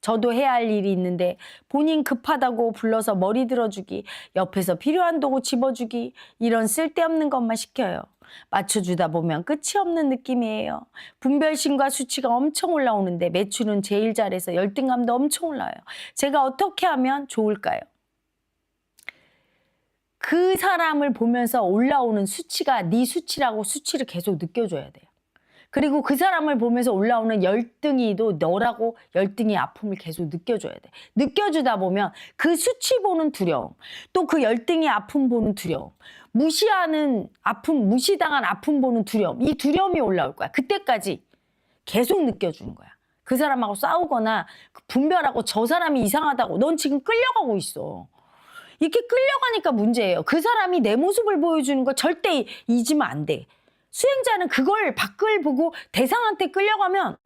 저도 해야 할 일이 있는데 본인 급하다고 불러서 머리 들어주기, 옆에서 필요한 도구 집어주기 이런 쓸데없는 것만 시켜요. 맞춰주다 보면 끝이 없는 느낌이에요. 분별심과 수치가 엄청 올라오는데 매출은 제일 잘해서 열등감도 엄청 올라요. 제가 어떻게 하면 좋을까요? 그 사람을 보면서 올라오는 수치가 네 수치라고 수치를 계속 느껴줘야 돼요. 그리고 그 사람을 보면서 올라오는 열등이도 너라고 열등의 아픔을 계속 느껴줘야 돼. 느껴주다 보면 그 수치 보는 두려움, 또 그 열등의 아픔 보는 두려움, 무시하는 아픔, 무시당한 아픔 보는 두려움, 이 두려움이 올라올 거야. 그때까지 계속 느껴주는 거야. 그 사람하고 싸우거나 분별하고 저 사람이 이상하다고 넌 지금 끌려가고 있어. 이렇게 끌려가니까 문제예요. 그 사람이 내 모습을 보여주는 거 절대 잊으면 안 돼. 수행자는 그걸 밖을 보고 대상한테 끌려가면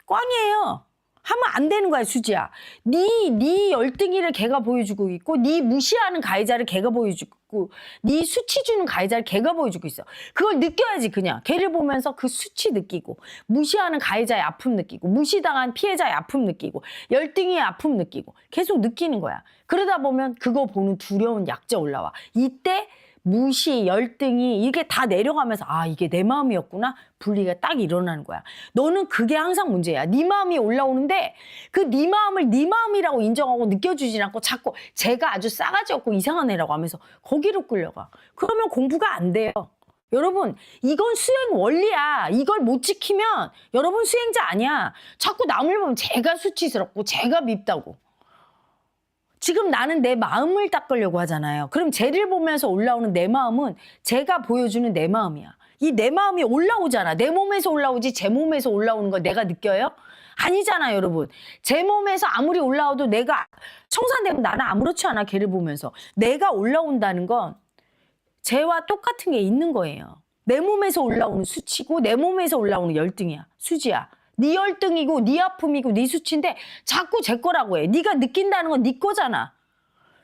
꽝이에요. 하면 안 되는 거야, 수지야. 네 열등이를 걔가 보여주고 있고, 네 무시하는 가해자를 걔가 보여주고, 네 수치 주는 가해자를 걔가 보여주고 있어. 그걸 느껴야지, 그냥. 걔를 보면서 그 수치 느끼고, 무시하는 가해자의 아픔 느끼고, 무시당한 피해자의 아픔 느끼고, 열등이의 아픔 느끼고, 계속 느끼는 거야. 그러다 보면 그거 보는 두려운 약자 올라와. 이때 무시, 열등이 이게 다 내려가면서 아 이게 내 마음이었구나 분리가 딱 일어나는 거야. 너는 그게 항상 문제야. 네 마음이 올라오는데 그 네 마음을 네 마음이라고 인정하고 느껴주지 않고 자꾸 제가 아주 싸가지 없고 이상한 애라고 하면서 거기로 끌려가. 그러면 공부가 안 돼요. 여러분 이건 수행 원리야. 이걸 못 지키면 여러분 수행자 아니야. 자꾸 남을 보면 제가 수치스럽고 제가 밉다고. 지금 나는 내 마음을 닦으려고 하잖아요. 그럼 쟤를 보면서 올라오는 내 마음은 제가 보여주는 내 마음이야. 이 내 마음이 올라오잖아. 내 몸에서 올라오지 제 몸에서 올라오는 거 내가 느껴요? 아니잖아요, 여러분. 제 몸에서 아무리 올라와도 내가 청산되면 나는 아무렇지 않아, 걔를 보면서. 내가 올라온다는 건 쟤와 똑같은 게 있는 거예요. 내 몸에서 올라오는 수치고 내 몸에서 올라오는 열등이야. 수지야. 네 열등이고 네 아픔이고 네 수치인데 자꾸 제 거라고 해. 네가 느낀다는 건 네 거잖아.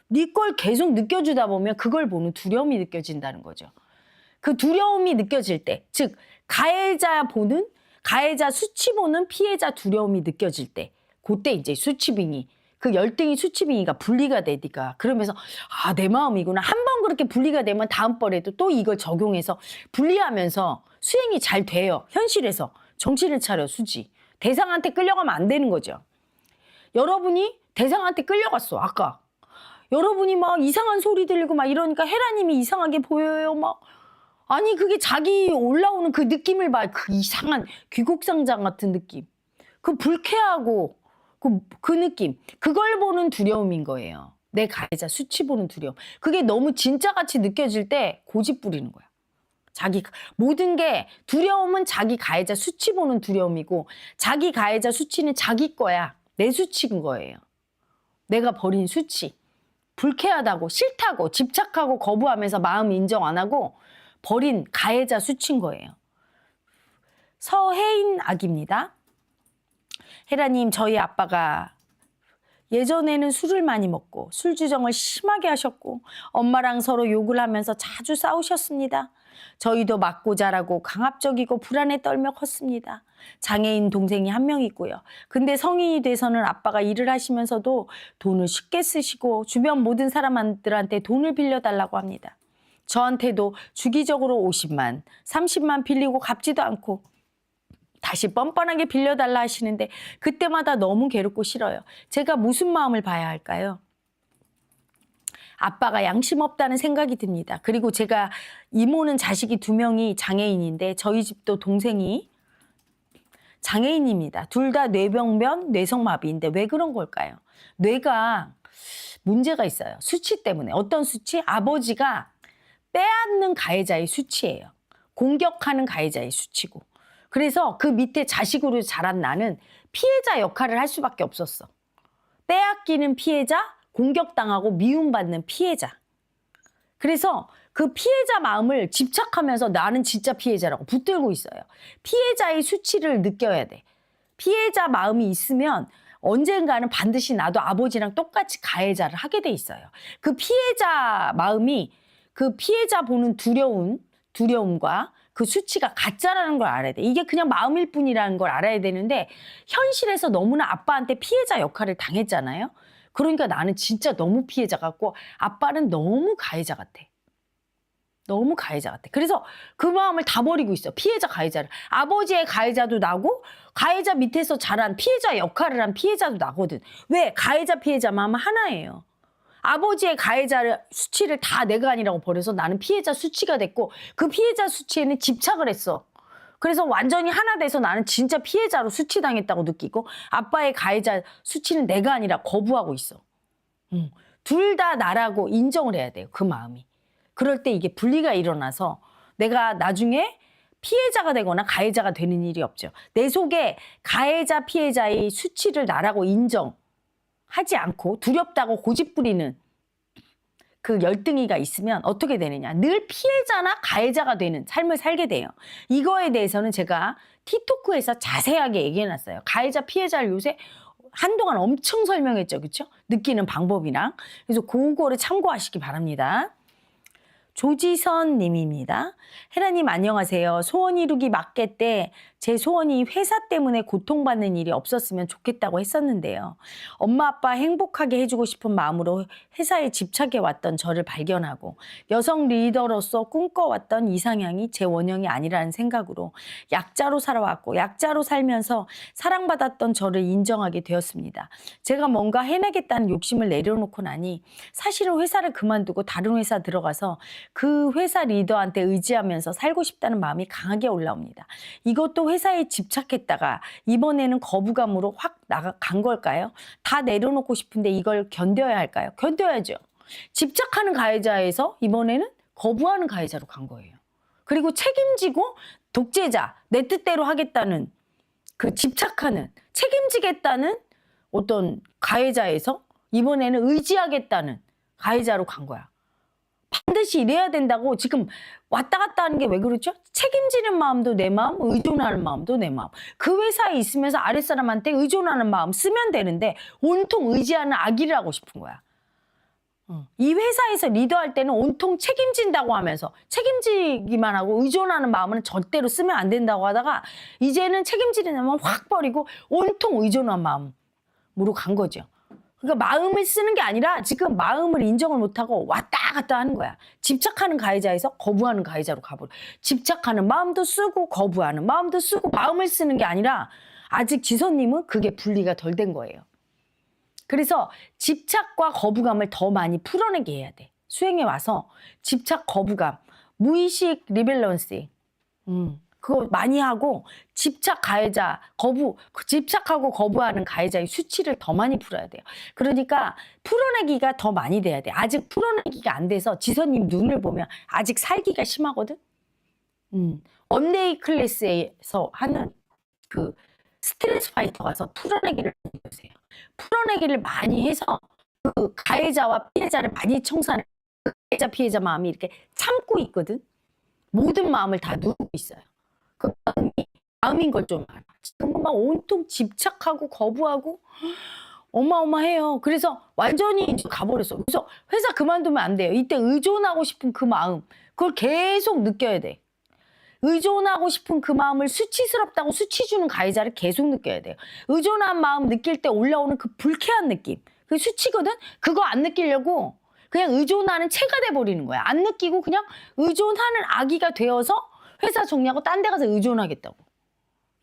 네 걸 계속 느껴주다 보면 그걸 보는 두려움이 느껴진다는 거죠. 그 두려움이 느껴질 때, 즉 가해자 수치 보는 피해자 두려움이 느껴질 때, 그때 이제 수치빙이 그 열등이 수치빙이가 분리가 되니까 그러면서 아, 내 마음이구나. 한 번 그렇게 분리가 되면 다음번에도 또 이걸 적용해서 분리하면서 수행이 잘 돼요. 현실에서. 정신을 차려, 수지. 대상한테 끌려가면 안 되는 거죠. 여러분이 대상한테 끌려갔어, 아까. 여러분이 막 이상한 소리 들리고 막 이러니까 헤라님이 이상하게 보여요, 막. 아니, 그게 자기 올라오는 그 느낌을 봐. 그 이상한 귀국상장 같은 느낌. 그 불쾌하고 그 느낌. 그걸 보는 두려움인 거예요. 내 가해자 수치 보는 두려움. 그게 너무 진짜같이 느껴질 때 고집 부리는 거야. 모든 게 두려움은 자기 가해자 수치 보는 두려움이고 자기 가해자 수치는 자기 거야. 내 수치인 거예요. 내가 버린 수치. 불쾌하다고 싫다고 집착하고 거부하면서 마음 인정 안 하고 버린 가해자 수치인 거예요. 서혜인 아기입니다. 헤라님, 저희 아빠가 예전에는 술을 많이 먹고 술주정을 심하게 하셨고 엄마랑 서로 욕을 하면서 자주 싸우셨습니다. 저희도 맞고 자라고 강압적이고 불안에 떨며 컸습니다. 장애인 동생이 한 명 있고요. 근데 성인이 돼서는 아빠가 일을 하시면서도 돈을 쉽게 쓰시고 주변 모든 사람들한테 돈을 빌려달라고 합니다. 저한테도 주기적으로 50만, 30만 빌리고 갚지도 않고 다시 뻔뻔하게 빌려달라 하시는데 그때마다 너무 괴롭고 싫어요. 제가 무슨 마음을 봐야 할까요? 아빠가 양심 없다는 생각이 듭니다. 그리고 제가 이모는 자식이 2명이 장애인인데 저희 집도 동생이 장애인입니다. 둘 다 뇌병변, 뇌성마비인데 왜 그런 걸까요? 뇌가 문제가 있어요. 수치 때문에. 어떤 수치? 아버지가 빼앗는 가해자의 수치예요. 공격하는 가해자의 수치고. 그래서 그 밑에 자식으로 자란 나는 피해자 역할을 할 수밖에 없었어. 빼앗기는 피해자, 공격당하고 미움받는 피해자. 그래서 그 피해자 마음을 집착하면서 나는 진짜 피해자라고 붙들고 있어요. 피해자의 수치를 느껴야 돼. 피해자 마음이 있으면 언젠가는 반드시 나도 아버지랑 똑같이 가해자를 하게 돼 있어요. 그 피해자 마음이 그 피해자 보는 두려움과 그 수치가 가짜라는 걸 알아야 돼. 이게 그냥 마음일 뿐이라는 걸 알아야 되는데 현실에서 너무나 아빠한테 피해자 역할을 당했잖아요. 그러니까 나는 진짜 너무 피해자 같고 아빠는 너무 가해자 같아. 너무 가해자 같아. 그래서 그 마음을 다 버리고 있어. 피해자 가해자를. 아버지의 가해자도 나고 가해자 밑에서 자란 피해자 역할을 한 피해자도 나거든. 왜? 가해자 피해자 마음은 하나예요. 아버지의 가해자 수치를 다 내가 아니라고 버려서 나는 피해자 수치가 됐고 그 피해자 수치에는 집착을 했어. 그래서 완전히 하나 돼서 나는 진짜 피해자로 수치당했다고 느끼고 아빠의 가해자 수치는 내가 아니라 거부하고 있어. 둘 다 나라고 인정을 해야 돼요. 그 마음이. 그럴 때 이게 분리가 일어나서 내가 나중에 피해자가 되거나 가해자가 되는 일이 없죠. 내 속에 가해자 피해자의 수치를 나라고 인정하지 않고 두렵다고 고집부리는 그 열등이가 있으면 어떻게 되느냐. 늘 피해자나 가해자가 되는 삶을 살게 돼요. 이거에 대해서는 제가 티토크에서 자세하게 얘기해놨어요. 가해자 피해자를 요새 한동안 엄청 설명했죠. 그렇죠? 느끼는 방법이랑. 그래서 그거를 참고하시기 바랍니다. 조지선 님입니다. 혜라님 안녕하세요. 소원 이루기 막개 때 제 소원이 회사 때문에 고통받는 일이 없었으면 좋겠다고 했었는데요. 엄마 아빠 행복하게 해주고 싶은 마음으로 회사에 집착해왔던 저를 발견하고 여성 리더로서 꿈꿔왔던 이상향이 제 원형이 아니라는 생각으로 약자로 살아왔고 약자로 살면서 사랑받았던 저를 인정하게 되었습니다. 제가 뭔가 해내겠다는 욕심을 내려놓고 나니 사실은 회사를 그만두고 다른 회사 들어가서 그 회사 리더한테 의지하면서 살고 싶다는 마음이 강하게 올라옵니다. 이것도 회사에 집착했다가 이번에는 거부감으로 확 간 걸까요? 다 내려놓고 싶은데 이걸 견뎌야 할까요? 견뎌야죠. 집착하는 가해자에서 이번에는 거부하는 가해자로 간 거예요. 그리고 책임지고 독재자, 내 뜻대로 하겠다는 그 집착하는, 책임지겠다는 어떤 가해자에서 이번에는 의지하겠다는 가해자로 간 거야. 반드시 이래야 된다고 지금 왔다 갔다 하는 게 왜 그렇죠? 책임지는 마음도 내 마음, 의존하는 마음도 내 마음. 그 회사에 있으면서 아랫사람한테 의존하는 마음 쓰면 되는데 온통 의지하는 아기를 하고 싶은 거야. 이 회사에서 리더할 때는 온통 책임진다고 하면서 책임지기만 하고 의존하는 마음은 절대로 쓰면 안 된다고 하다가 이제는 책임지는 마음 확 버리고 온통 의존한 마음으로 간 거죠. 그러니까 마음을 쓰는 게 아니라 지금 마음을 인정을 못하고 왔다 갔다 하는 거야. 집착하는 가해자에서 거부하는 가해자로 가버려. 집착하는 마음도 쓰고 거부하는 마음도 쓰고 마음을 쓰는 게 아니라 아직 지선님은 그게 분리가 덜 된 거예요. 그래서 집착과 거부감을 더 많이 풀어내게 해야 돼. 수행에 와서 집착, 거부감, 무의식 리밸런싱 그거 많이 하고 집착 가해자, 집착하고 거부하는 가해자의 수치를 더 많이 풀어야 돼요. 그러니까 풀어내기가 더 많이 돼야 돼. 아직 풀어내기가 안 돼서 지선님 눈을 보면 아직 살기가 심하거든. 원데이 클래스에서 하는 그 스트레스 파이터 가서 풀어내기를 많이 해주세요. 풀어내기를 많이 해서 그 가해자와 피해자를 많이 청산해. 그 가해자 피해자 마음이 이렇게 참고 있거든. 모든 마음을 다 누르고 있어요. 그 마음인 걸 좀 알아. 지금 막 온통 집착하고 거부하고 어마어마해요. 그래서 완전히 이제 가버렸어. 그래서 회사 그만두면 안 돼요. 이때 의존하고 싶은 그 마음, 그걸 계속 느껴야 돼. 의존하고 싶은 그 마음을 수치스럽다고 수치 주는 가해자를 계속 느껴야 돼요. 의존한 마음 느낄 때 올라오는 그 불쾌한 느낌, 그게 수치거든? 그거 안 느끼려고 그냥 의존하는 체가 돼버리는 거야. 안 느끼고 그냥 의존하는 아기가 되어서 회사 정리하고 딴 데 가서 의존하겠다고.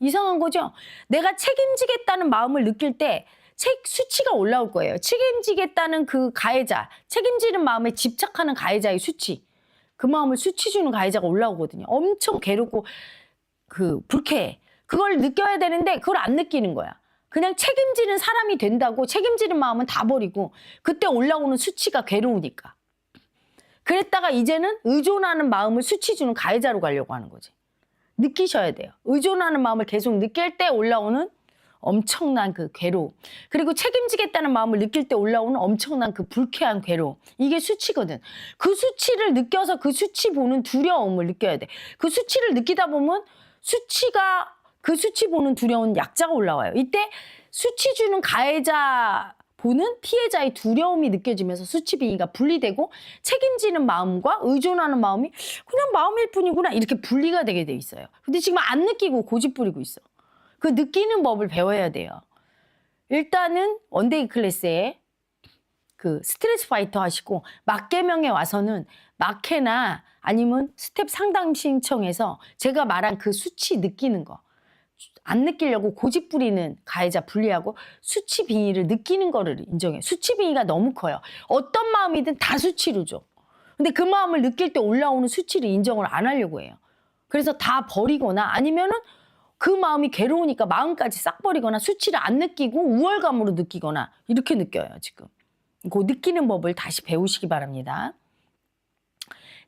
이상한 거죠? 내가 책임지겠다는 마음을 느낄 때 수치가 올라올 거예요. 책임지겠다는 그 가해자, 책임지는 마음에 집착하는 가해자의 수치. 그 마음을 수치 주는 가해자가 올라오거든요. 엄청 괴롭고 불쾌해. 그걸 느껴야 되는데 그걸 안 느끼는 거야. 그냥 책임지는 사람이 된다고 책임지는 마음은 다 버리고 그때 올라오는 수치가 괴로우니까. 그랬다가 이제는 의존하는 마음을 수치 주는 가해자로 가려고 하는 거지. 느끼셔야 돼요. 의존하는 마음을 계속 느낄 때 올라오는 엄청난 그 괴로움. 그리고 책임지겠다는 마음을 느낄 때 올라오는 엄청난 그 불쾌한 괴로움. 이게 수치거든. 그 수치를 느껴서 그 수치 보는 두려움을 느껴야 돼. 그 수치를 느끼다 보면 그 수치 보는 두려운 약자가 올라와요. 이때 수치 주는 가해자 보는 피해자의 두려움이 느껴지면서 수치 빙의가 분리되고 책임지는 마음과 의존하는 마음이 그냥 마음일 뿐이구나 이렇게 분리가 되게 돼 있어요. 근데 지금 안 느끼고 고집 부리고 있어. 그 느끼는 법을 배워야 돼요. 일단은 원데이 클래스에 그 스트레스 파이터 하시고 막개명에 와서는 막해나 아니면 스텝 상담 신청해서 제가 말한 그 수치 느끼는 거 안 느끼려고 고집 부리는 가해자 분리하고 수치 빙의를 느끼는 거를 인정해. 수치 빙의가 너무 커요. 어떤 마음이든 다 수치로 줘. 근데 그 마음을 느낄 때 올라오는 수치를 인정을 안 하려고 해요. 그래서 다 버리거나 아니면은 그 마음이 괴로우니까 마음까지 싹 버리거나 수치를 안 느끼고 우월감으로 느끼거나 이렇게 느껴요, 지금. 그 느끼는 법을 다시 배우시기 바랍니다.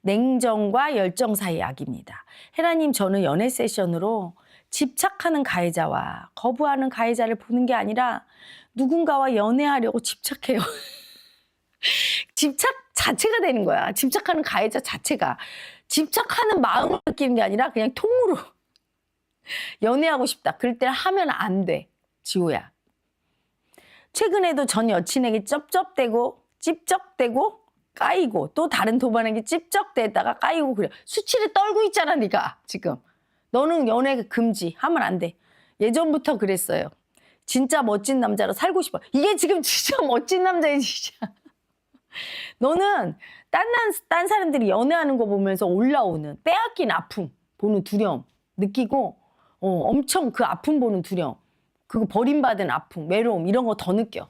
냉정과 열정 사이의 악입니다. 헤라님, 저는 연애 세션으로 집착하는 가해자와 거부하는 가해자를 보는 게 아니라 누군가와 연애하려고 집착해요. 집착 자체가 되는 거야. 집착하는 가해자 자체가. 집착하는 마음을 느끼는 게 아니라 그냥 통으로 연애하고 싶다. 그럴 때는 하면 안 돼. 지호야. 최근에도 전 여친에게 쩝쩝대고 찝쩍대고 까이고 또 다른 도반에게 찝쩍대다가 까이고 그래. 수치를 떨고 있잖아 네가 지금. 너는 연애 금지. 하면 안 돼. 예전부터 그랬어요. 진짜 멋진 남자로 살고 싶어. 이게 지금 진짜 멋진 남자야 진짜. 너는 딴 사람들이 연애하는 거 보면서 올라오는 빼앗긴 아픔 보는 두려움 느끼고 엄청 그 아픔 보는 두려움 그거 버림받은 아픔 외로움 이런 거 더 느껴.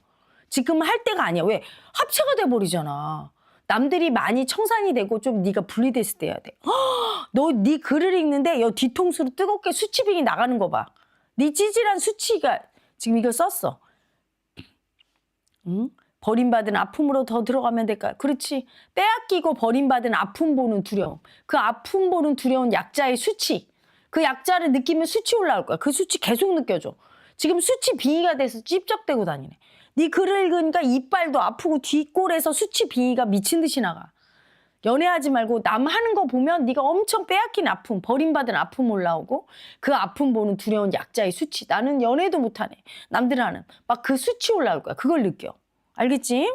지금 할 때가 아니야. 왜? 합체가 돼버리잖아. 남들이 많이 청산이 되고 좀 네가 분리됐을 때 해야 돼. 너 네 글을 읽는데 여 뒤통수로 뜨겁게 수치빙이 나가는 거 봐. 네 찌질한 수치가 지금 이거 썼어. 응? 버림받은 아픔으로 더 들어가면 될까요? 그렇지. 빼앗기고 버림받은 아픔 보는 두려움. 그 아픔 보는 두려운 약자의 수치. 그 약자를 느끼면 수치 올라올 거야. 그 수치 계속 느껴져. 지금 수치 빙의가 돼서 찝쩍대고 다니네. 네 글을 읽으니까 이빨도 아프고 뒷골에서 수치 빙의가 미친 듯이 나가. 연애하지 말고 남 하는 거 보면 네가 엄청 빼앗긴 아픔, 버림받은 아픔 올라오고 그 아픔 보는 두려운 약자의 수치. 나는 연애도 못하네. 남들 하는. 막 그 수치 올라올 거야. 그걸 느껴. 알겠지?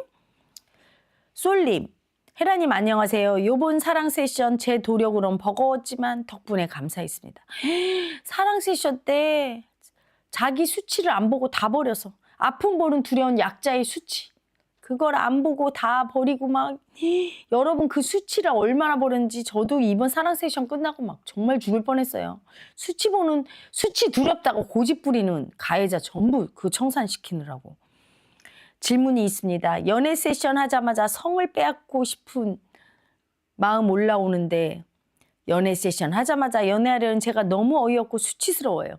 솔님, 헤라님 안녕하세요. 요번 사랑 세션 제 노력으론 버거웠지만 덕분에 감사했습니다. 사랑 세션 때 자기 수치를 안 보고 다 버려서 아픔 보는 두려운 약자의 수치 그걸 안 보고 다 버리고 막 여러분 그 수치를 얼마나 버렸는지 저도 이번 사랑 세션 끝나고 막 정말 죽을 뻔했어요. 수치 두렵다고 고집 부리는 가해자 전부 그 청산시키느라고. 질문이 있습니다. 연애 세션 하자마자 성을 빼앗고 싶은 마음 올라오는데 연애 세션 하자마자 연애하려는 제가 너무 어이없고 수치스러워요.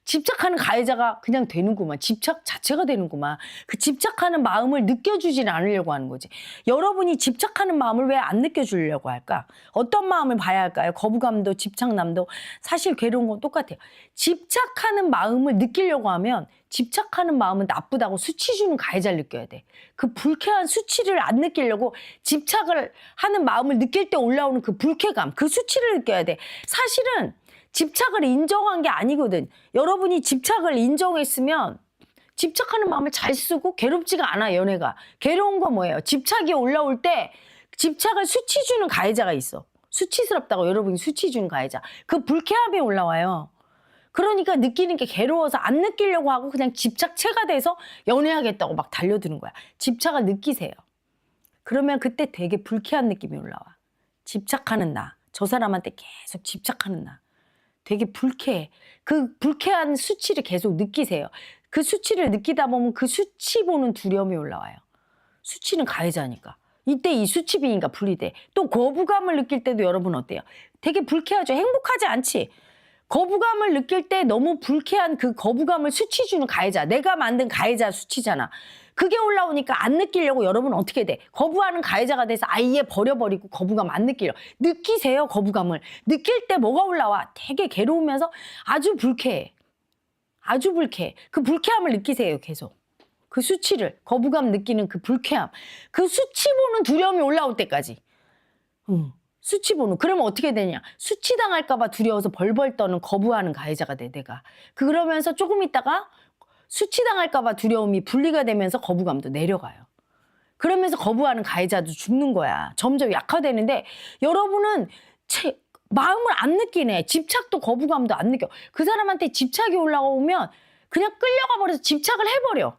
집착하는 가해자가 그냥 되는구만. 집착 자체가 되는구만. 그 집착하는 마음을 느껴주지는 않으려고 하는 거지. 여러분이 집착하는 마음을 왜 안 느껴주려고 할까? 어떤 마음을 봐야 할까요? 거부감도 집착남도 사실 괴로운 건 똑같아요. 집착하는 마음을 느끼려고 하면 집착하는 마음은 나쁘다고 수치 주는 가해자를 느껴야 돼. 그 불쾌한 수치를 안 느끼려고 집착을 하는 마음을 느낄 때 올라오는 그 불쾌감, 그 수치를 느껴야 돼. 사실은 집착을 인정한 게 아니거든. 여러분이 집착을 인정했으면 집착하는 마음을 잘 쓰고 괴롭지가 않아, 연애가. 괴로운 거 뭐예요? 집착이 올라올 때 집착을 수치 주는 가해자가 있어. 수치스럽다고 여러분이 수치 주는 가해자. 그 불쾌함이 올라와요. 그러니까 느끼는 게 괴로워서 안 느끼려고 하고 그냥 집착체가 돼서 연애하겠다고 막 달려드는 거야. 집착을 느끼세요. 그러면 그때 되게 불쾌한 느낌이 올라와. 집착하는 나. 저 사람한테 계속 집착하는 나. 되게 불쾌해. 그 불쾌한 수치를 계속 느끼세요. 그 수치를 느끼다 보면 그 수치 보는 두려움이 올라와요. 수치는 가해자니까. 이때 이 수치 빙의가 분리돼. 또 거부감을 느낄 때도 여러분 어때요? 되게 불쾌하죠? 행복하지 않지? 거부감을 느낄 때 너무 불쾌한 그 거부감을 수치 주는 가해자. 내가 만든 가해자 수치잖아. 그게 올라오니까 안 느끼려고 여러분 어떻게 돼? 거부하는 가해자가 돼서 아예 버려버리고 거부감 안 느끼려. 느끼세요, 거부감을. 느낄 때 뭐가 올라와? 되게 괴로우면서 아주 불쾌해. 아주 불쾌해. 그 불쾌함을 느끼세요, 계속. 그 수치를, 거부감 느끼는 그 불쾌함. 그 수치 보는 두려움이 올라올 때까지. 수치 보는. 그러면 어떻게 되냐? 수치당할까 봐 두려워서 벌벌 떠는 거부하는 가해자가 돼, 내가. 그러면서 조금 있다가 수치당할까 봐 두려움이 분리가 되면서 거부감도 내려가요. 그러면서 거부하는 가해자도 죽는 거야. 점점 약화되는데 여러분은 마음을 안 느끼네. 집착도 거부감도 안 느껴. 그 사람한테 집착이 올라오면 그냥 끌려가 버려서 집착을 해버려.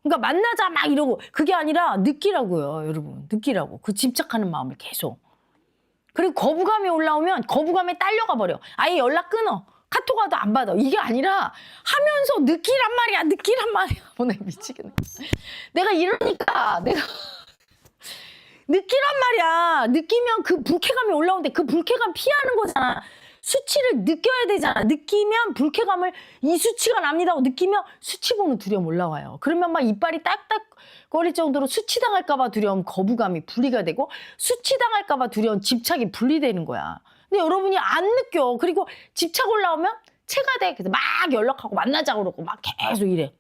그러니까 만나자 막 이러고. 그게 아니라 느끼라고요, 여러분. 느끼라고. 그 집착하는 마음을 계속. 그리고 거부감이 올라오면 거부감에 딸려가 버려. 아예 연락 끊어. 카톡 와도 안 받아. 이게 아니라 하면서 느끼란 말이야. 느끼란 말이야. 오늘 미치겠네. 내가 이러니까 내가 느끼란 말이야. 느끼면 그 불쾌감이 올라오는데 그 불쾌감 피하는 거잖아. 수치를 느껴야 되잖아. 느끼면 불쾌감을 이 수치가 납니다 하고 느끼면 수치 보는 두려움 올라와요. 그러면 막 이빨이 딱딱거릴 정도로 수치 당할까 봐 두려움, 거부감이 분리가 되고 수치 당할까 봐 두려움, 집착이 분리되는 거야. 근데 여러분이 안 느껴. 그리고 집착 올라오면 체가 돼. 그래서 막 연락하고 만나자고 그러고 막 계속 이래.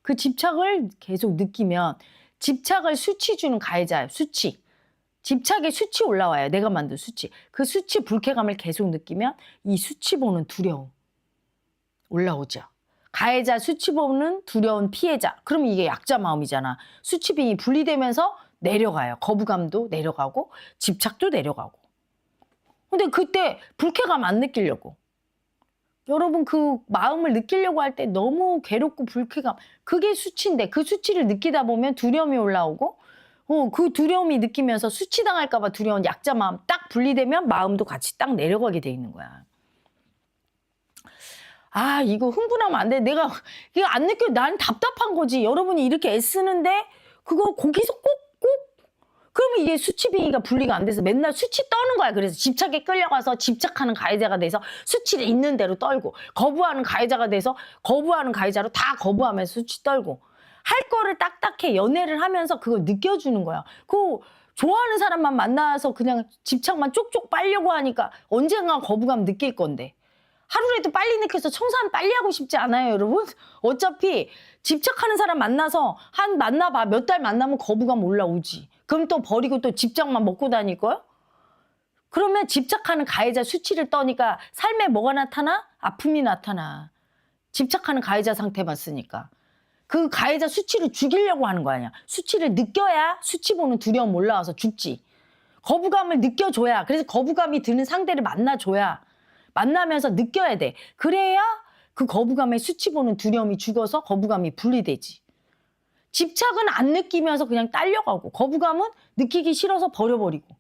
그 집착을 계속 느끼면 집착을 수치 주는 가해자예요. 수치. 집착의 수치 올라와요. 내가 만든 수치. 그 수치 불쾌감을 계속 느끼면 이 수치 보는 두려움 올라오죠. 가해자 수치 보는 두려운 피해자. 그러면 이게 약자 마음이잖아. 수치빙이 분리되면서 내려가요. 거부감도 내려가고 집착도 내려가고. 근데 그때 불쾌감 안 느끼려고. 여러분 그 마음을 느끼려고 할 때 너무 괴롭고 불쾌감. 그게 수치인데 그 수치를 느끼다 보면 두려움이 올라오고 그 두려움이 느끼면서 수치당할까 봐 두려운 약자 마음 딱 분리되면 마음도 같이 딱 내려가게 돼 있는 거야. 아 이거 흥분하면 안 돼. 내가 이거 안 느껴. 난 답답한 거지. 여러분이 이렇게 애쓰는데 그거 거기서 꼭 그러면 이게 수치빙이가 분리가 안 돼서 맨날 수치 떠는 거야. 그래서 집착에 끌려가서 집착하는 가해자가 돼서 수치를 있는 대로 떨고 거부하는 가해자가 돼서 거부하는 가해자로 다 거부하면서 수치 떨고 할 거를 딱딱해 연애를 하면서 그걸 느껴주는 거야. 그 좋아하는 사람만 만나서 그냥 집착만 쪽쪽 빨려고 하니까 언젠가 거부감 느낄 건데 하루라도 빨리 느껴서 청산 빨리 하고 싶지 않아요, 여러분? 어차피 집착하는 사람 만나서 만나봐. 몇 달 만나면 거부감 올라오지. 그럼 또 버리고 또 집착만 먹고 다닐 거야? 그러면 집착하는 가해자 수치를 떠니까 삶에 뭐가 나타나? 아픔이 나타나. 집착하는 가해자 상태만 쓰니까. 그 가해자 수치를 죽이려고 하는 거 아니야. 수치를 느껴야 수치 보는 두려움 올라와서 죽지. 거부감을 느껴줘야. 그래서 거부감이 드는 상대를 만나줘야. 만나면서 느껴야 돼. 그래야 그 거부감에 수치 보는 두려움이 죽어서 거부감이 분리되지. 집착은 안 느끼면서 그냥 딸려가고 거부감은 느끼기 싫어서 버려버리고.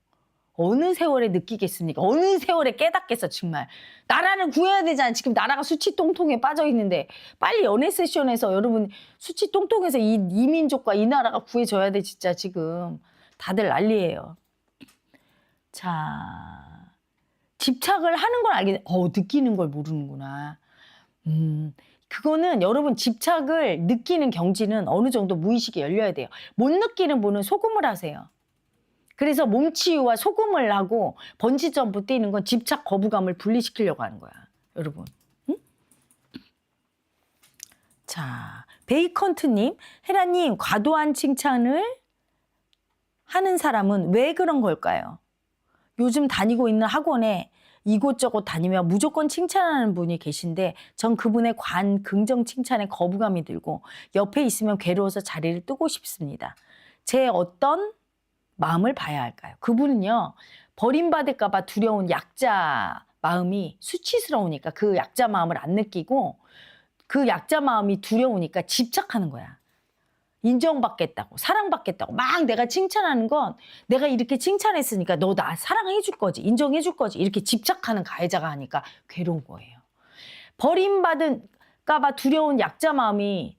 어느 세월에 느끼겠습니까? 어느 세월에 깨닫겠어 정말. 나라를 구해야 되잖아. 지금 나라가 수치 똥통에 빠져 있는데 빨리 연애 세션에서 여러분 수치 똥통에서 이 민족과 이 나라가 구해줘야 돼 진짜 지금. 다들 난리예요. 자, 집착을 하는 걸 알겠네. 느끼는 걸 모르는구나. 그거는 여러분 집착을 느끼는 경지는 어느 정도 무의식이 열려야 돼요. 못 느끼는 분은 소금을 하세요. 그래서 몸치유와 소금을 하고 번지점프 뛰는 건 집착 거부감을 분리시키려고 하는 거야. 여러분. 응? 자, 베이컨트님, 헤라님 과도한 칭찬을 하는 사람은 왜 그런 걸까요? 요즘 다니고 있는 학원에 이곳저곳 다니며 무조건 칭찬하는 분이 계신데 전 그분의 긍정 칭찬에 거부감이 들고 옆에 있으면 괴로워서 자리를 뜨고 싶습니다. 제 어떤 마음을 봐야 할까요? 그분은요. 버림받을까 봐 두려운 약자 마음이 수치스러우니까 그 약자 마음을 안 느끼고 그 약자 마음이 두려우니까 집착하는 거야. 인정받겠다고 사랑받겠다고 막 내가 칭찬하는 건 내가 이렇게 칭찬했으니까 너 나 사랑해 줄 거지 인정해 줄 거지 이렇게 집착하는 가해자가 하니까 괴로운 거예요. 버림받을까 봐 두려운 약자 마음이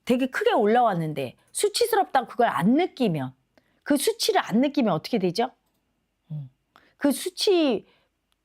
되게 크게 올라왔는데 수치스럽다고 그걸 안 느끼면 그 수치를 안 느끼면 어떻게 되죠? 그 수치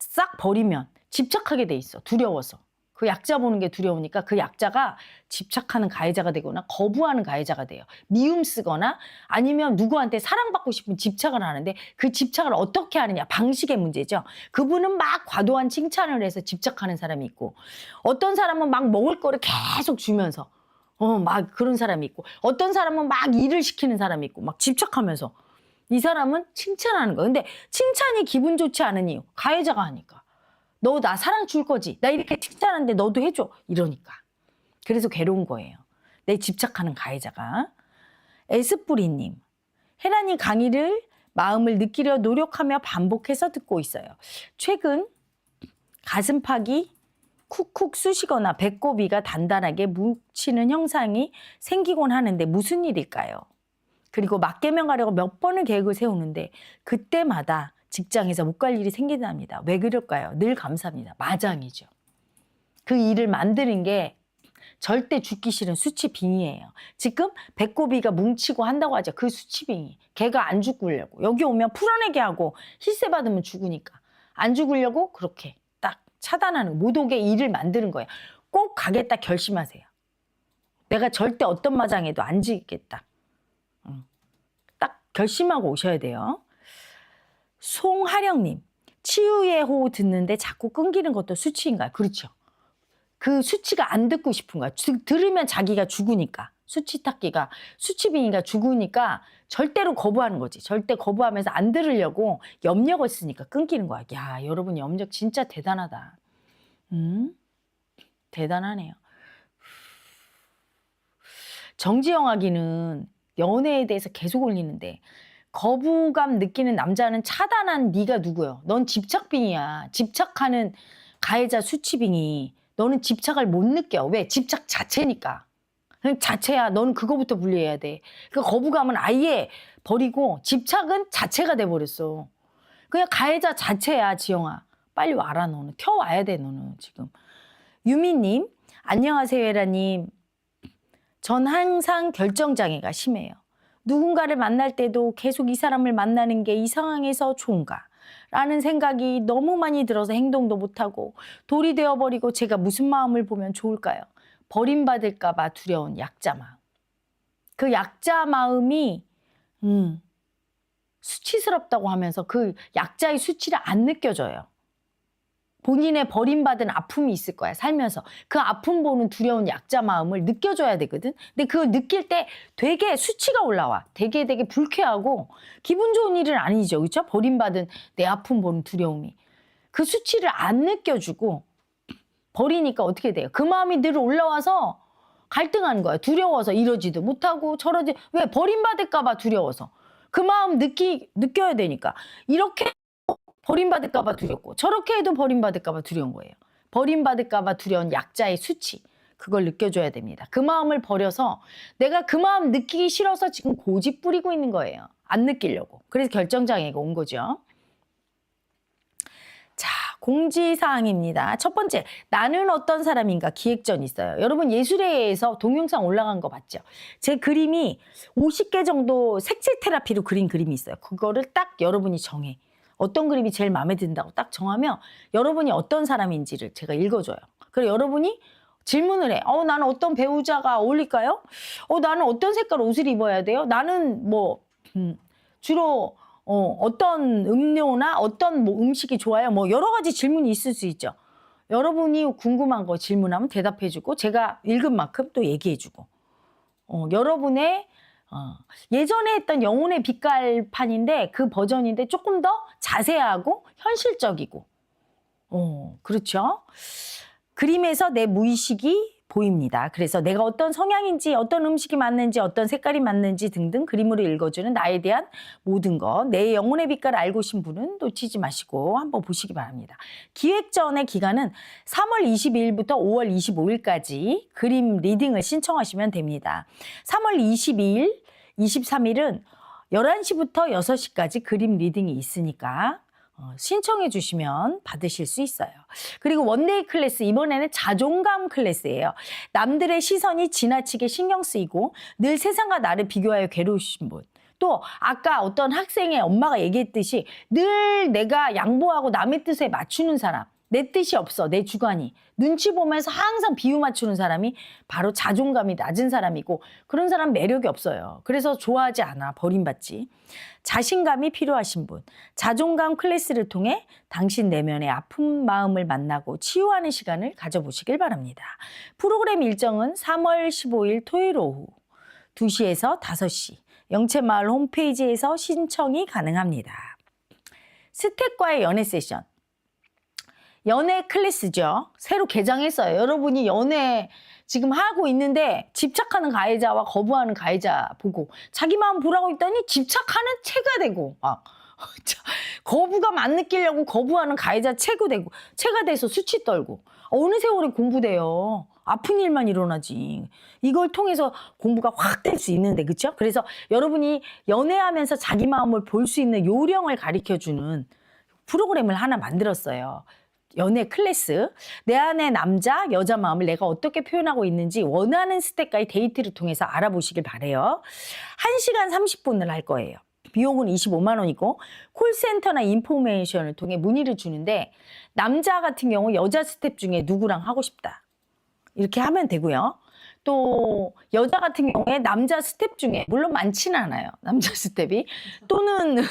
싹 버리면 집착하게 돼 있어. 두려워서. 그 약자 보는 게 두려우니까 그 약자가 집착하는 가해자가 되거나 거부하는 가해자가 돼요. 미움 쓰거나 아니면 누구한테 사랑받고 싶은 집착을 하는데 그 집착을 어떻게 하느냐 방식의 문제죠. 그분은 막 과도한 칭찬을 해서 집착하는 사람이 있고 어떤 사람은 막 먹을 거를 계속 주면서 막 그런 사람이 있고 어떤 사람은 막 일을 시키는 사람이 있고 막 집착하면서 이 사람은 칭찬하는 거야. 근데 칭찬이 기분 좋지 않은 이유 가해자가 하니까. 너 나 사랑 줄 거지? 나 이렇게 칭찬하는데 너도 해줘. 이러니까. 그래서 괴로운 거예요. 내 집착하는 가해자가. 에스뿌리님. 헤라니 강의를 마음을 느끼려 노력하며 반복해서 듣고 있어요. 최근 가슴팍이 쿡쿡 쑤시거나 배꼽이가 단단하게 뭉치는 현상이 생기곤 하는데 무슨 일일까요? 그리고 맞개명 가려고 몇 번을 계획을 세우는데 그때마다 직장에서 못 갈 일이 생긴답니다. 왜 그럴까요? 늘 감사합니다. 마장이죠. 그 일을 만드는 게 절대 죽기 싫은 수치빙이에요. 지금 배꼽이가 뭉치고 한다고 하죠. 그 수치빙이. 걔가 안 죽으려고. 여기 오면 풀어내게 하고 힐세 받으면 죽으니까. 안 죽으려고 그렇게 딱 차단하는, 못 오게 일을 만드는 거예요. 꼭 가겠다 결심하세요. 내가 절대 어떤 마장에도 안 지겠다. 딱 결심하고 오셔야 돼요. 송하령님, 치유의 호 듣는데 자꾸 끊기는 것도 수치인가요? 그렇죠. 그 수치가 안 듣고 싶은 거야. 들으면 자기가 죽으니까. 수치 탁기가, 수치빙이가 죽으니까 절대로 거부하는 거지. 절대 거부하면서 안 들으려고 염력을 쓰니까 끊기는 거야. 야, 여러분 염력 진짜 대단하다. 대단하네요. 정지영하기는 연애에 대해서 계속 올리는데 거부감 느끼는 남자는 차단한 네가 누구요? 넌 집착빙이야. 집착하는 가해자 수치빙이. 너는 집착을 못 느껴. 왜? 집착 자체니까. 그냥 자체야. 너는 그거부터 분리해야 돼. 그 거부감은 아예 버리고 집착은 자체가 돼버렸어. 그냥 가해자 자체야, 지영아. 빨리 와라, 너는. 튀어와야 돼, 너는 지금. 유미님, 안녕하세요, 에라님. 전 항상 결정장애가 심해요. 누군가를 만날 때도 계속 이 사람을 만나는 게 이 상황에서 좋은가? 라는 생각이 너무 많이 들어서 행동도 못하고 돌이 되어버리고 제가 무슨 마음을 보면 좋을까요? 버림받을까 봐 두려운 약자 마음. 그 약자 마음이 수치스럽다고 하면서 그 약자의 수치를 안 느껴져요. 본인의 버림받은 아픔이 있을 거야, 살면서. 그 아픔 보는 두려운 약자 마음을 느껴줘야 되거든. 근데 그걸 느낄 때 되게 수치가 올라와. 되게 불쾌하고 기분 좋은 일은 아니죠. 그렇죠? 버림받은 내 아픔 보는 두려움이. 그 수치를 안 느껴주고 버리니까 어떻게 돼요? 그 마음이 늘 올라와서 갈등하는 거야. 두려워서 이러지도 못하고 저러지. 왜? 버림받을까 봐 두려워서. 그 마음 느껴야 되니까. 이렇게 버림받을까 봐 두렵고 저렇게 해도 버림받을까 봐 두려운 거예요. 버림받을까 봐 두려운 약자의 수치. 그걸 느껴줘야 됩니다. 그 마음을 버려서 내가 그 마음 느끼기 싫어서 지금 고집 부리고 있는 거예요. 안 느끼려고. 그래서 결정장애가 온 거죠. 자, 공지사항입니다. 첫 번째, 나는 어떤 사람인가 기획전이 있어요. 여러분 예술회에서 동영상 올라간 거 봤죠? 제 그림이 50개 정도 색칠 테라피로 그린 그림이 있어요. 그거를 딱 여러분이 정해. 어떤 그림이 제일 마음에 든다고 딱 정하면 여러분이 어떤 사람인지를 제가 읽어줘요. 그리고 여러분이 질문을 해. 나는 어떤 배우자가 어울릴까요? 나는 어떤 색깔 옷을 입어야 돼요? 나는 뭐 주로 어떤 음료나 어떤 뭐 음식이 좋아요? 뭐 여러 가지 질문이 있을 수 있죠. 여러분이 궁금한 거 질문하면 대답해주고 제가 읽은 만큼 또 얘기해주고 여러분의 예전에 했던 영혼의 빛깔판인데 그 버전인데 조금 더 자세하고 현실적이고 그렇죠. 그림에서 내 무의식이 보입니다. 그래서 내가 어떤 성향인지 어떤 음식이 맞는지 어떤 색깔이 맞는지 등등 그림으로 읽어주는 나에 대한 모든 것, 내 영혼의 빛깔을 알고 계신 분은 놓치지 마시고 한번 보시기 바랍니다. 기획전의 기간은 3월 22일부터 5월 25일까지 그림 리딩을 신청하시면 됩니다. 3월 22일, 23일은 11시부터 6시까지 그림 리딩이 있으니까 신청해 주시면 받으실 수 있어요. 그리고 원데이 클래스, 이번에는 자존감 클래스예요. 남들의 시선이 지나치게 신경 쓰이고 늘 세상과 나를 비교하여 괴로우신 분, 또 아까 어떤 학생의 엄마가 얘기했듯이 늘 내가 양보하고 남의 뜻에 맞추는 사람, 내 뜻이 없어, 내 주관이. 눈치 보면서 항상 비유 맞추는 사람이 바로 자존감이 낮은 사람이고 그런 사람 매력이 없어요. 그래서 좋아하지 않아, 버림받지. 자신감이 필요하신 분, 자존감 클래스를 통해 당신 내면의 아픈 마음을 만나고 치유하는 시간을 가져보시길 바랍니다. 프로그램 일정은 3월 15일 토요일 오후 2시에서 5시 영채마을 홈페이지에서 신청이 가능합니다. 스택과의 연애 세션. 연애 클래스죠. 새로 개장했어요. 여러분이 연애 지금 하고 있는데 집착하는 가해자와 거부하는 가해자 보고 자기 마음 보라고 했더니 집착하는 채가 되고 거부감 안 느끼려고 거부하는 가해자 채가 돼서 수치 떨고 어느 세월에 공부돼요. 아픈 일만 일어나지. 이걸 통해서 공부가 확 될 수 있는데, 그렇죠? 그래서 여러분이 연애하면서 자기 마음을 볼 수 있는 요령을 가르쳐주는 프로그램을 하나 만들었어요. 연애 클래스, 내 안의 남자, 여자 마음을 내가 어떻게 표현하고 있는지 원하는 스텝까지 데이트를 통해서 알아보시길 바래요. 1시간 30분을 할 거예요. 비용은 25만 원이고 콜센터나 인포메이션을 통해 문의를 주는데 남자 같은 경우 여자 스텝 중에 누구랑 하고 싶다. 이렇게 하면 되고요. 또 여자 같은 경우에 남자 스텝 중에 물론 많지는 않아요. 남자 스텝이 또는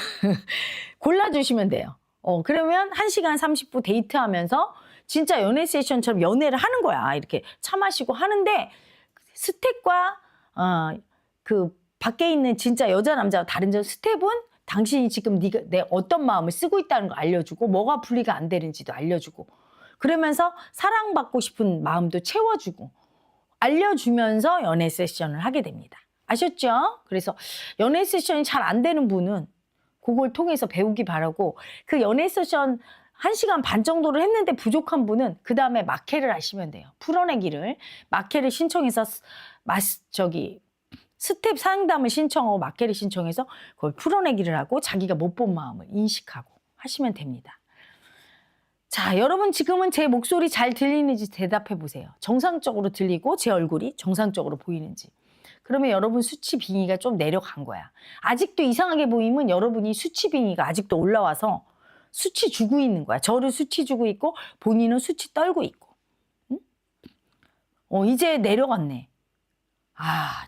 골라주시면 돼요. 그러면 1시간 30분 데이트하면서 진짜 연애 세션처럼 연애를 하는 거야. 이렇게 차 마시고 하는데 스텝과 그 밖에 있는 진짜 여자 남자와 다른 점 스텝은 당신이 지금 네가 내 어떤 마음을 쓰고 있다는 거 알려주고 뭐가 분리가 안 되는지도 알려주고 그러면서 사랑받고 싶은 마음도 채워주고 알려주면서 연애 세션을 하게 됩니다. 아셨죠? 그래서 연애 세션이 잘 안 되는 분은 그걸 통해서 배우기 바라고 그 연애 세션 1시간 반 정도를 했는데 부족한 분은 그 다음에 마케를 하시면 돼요. 풀어내기를. 마케를 신청해서 스텝 상담을 신청하고 마케를 신청해서 그걸 풀어내기를 하고 자기가 못 본 마음을 인식하고 하시면 됩니다. 자, 여러분 지금은 제 목소리 잘 들리는지 대답해 보세요. 정상적으로 들리고 제 얼굴이 정상적으로 보이는지. 그러면 여러분 수치 빙의가 좀 내려간 거야. 아직도 이상하게 보이면 여러분이 수치 빙의가 아직도 올라와서 수치 주고 있는 거야. 저를 수치 주고 있고 본인은 수치 떨고 있고. 응? 이제 내려갔네.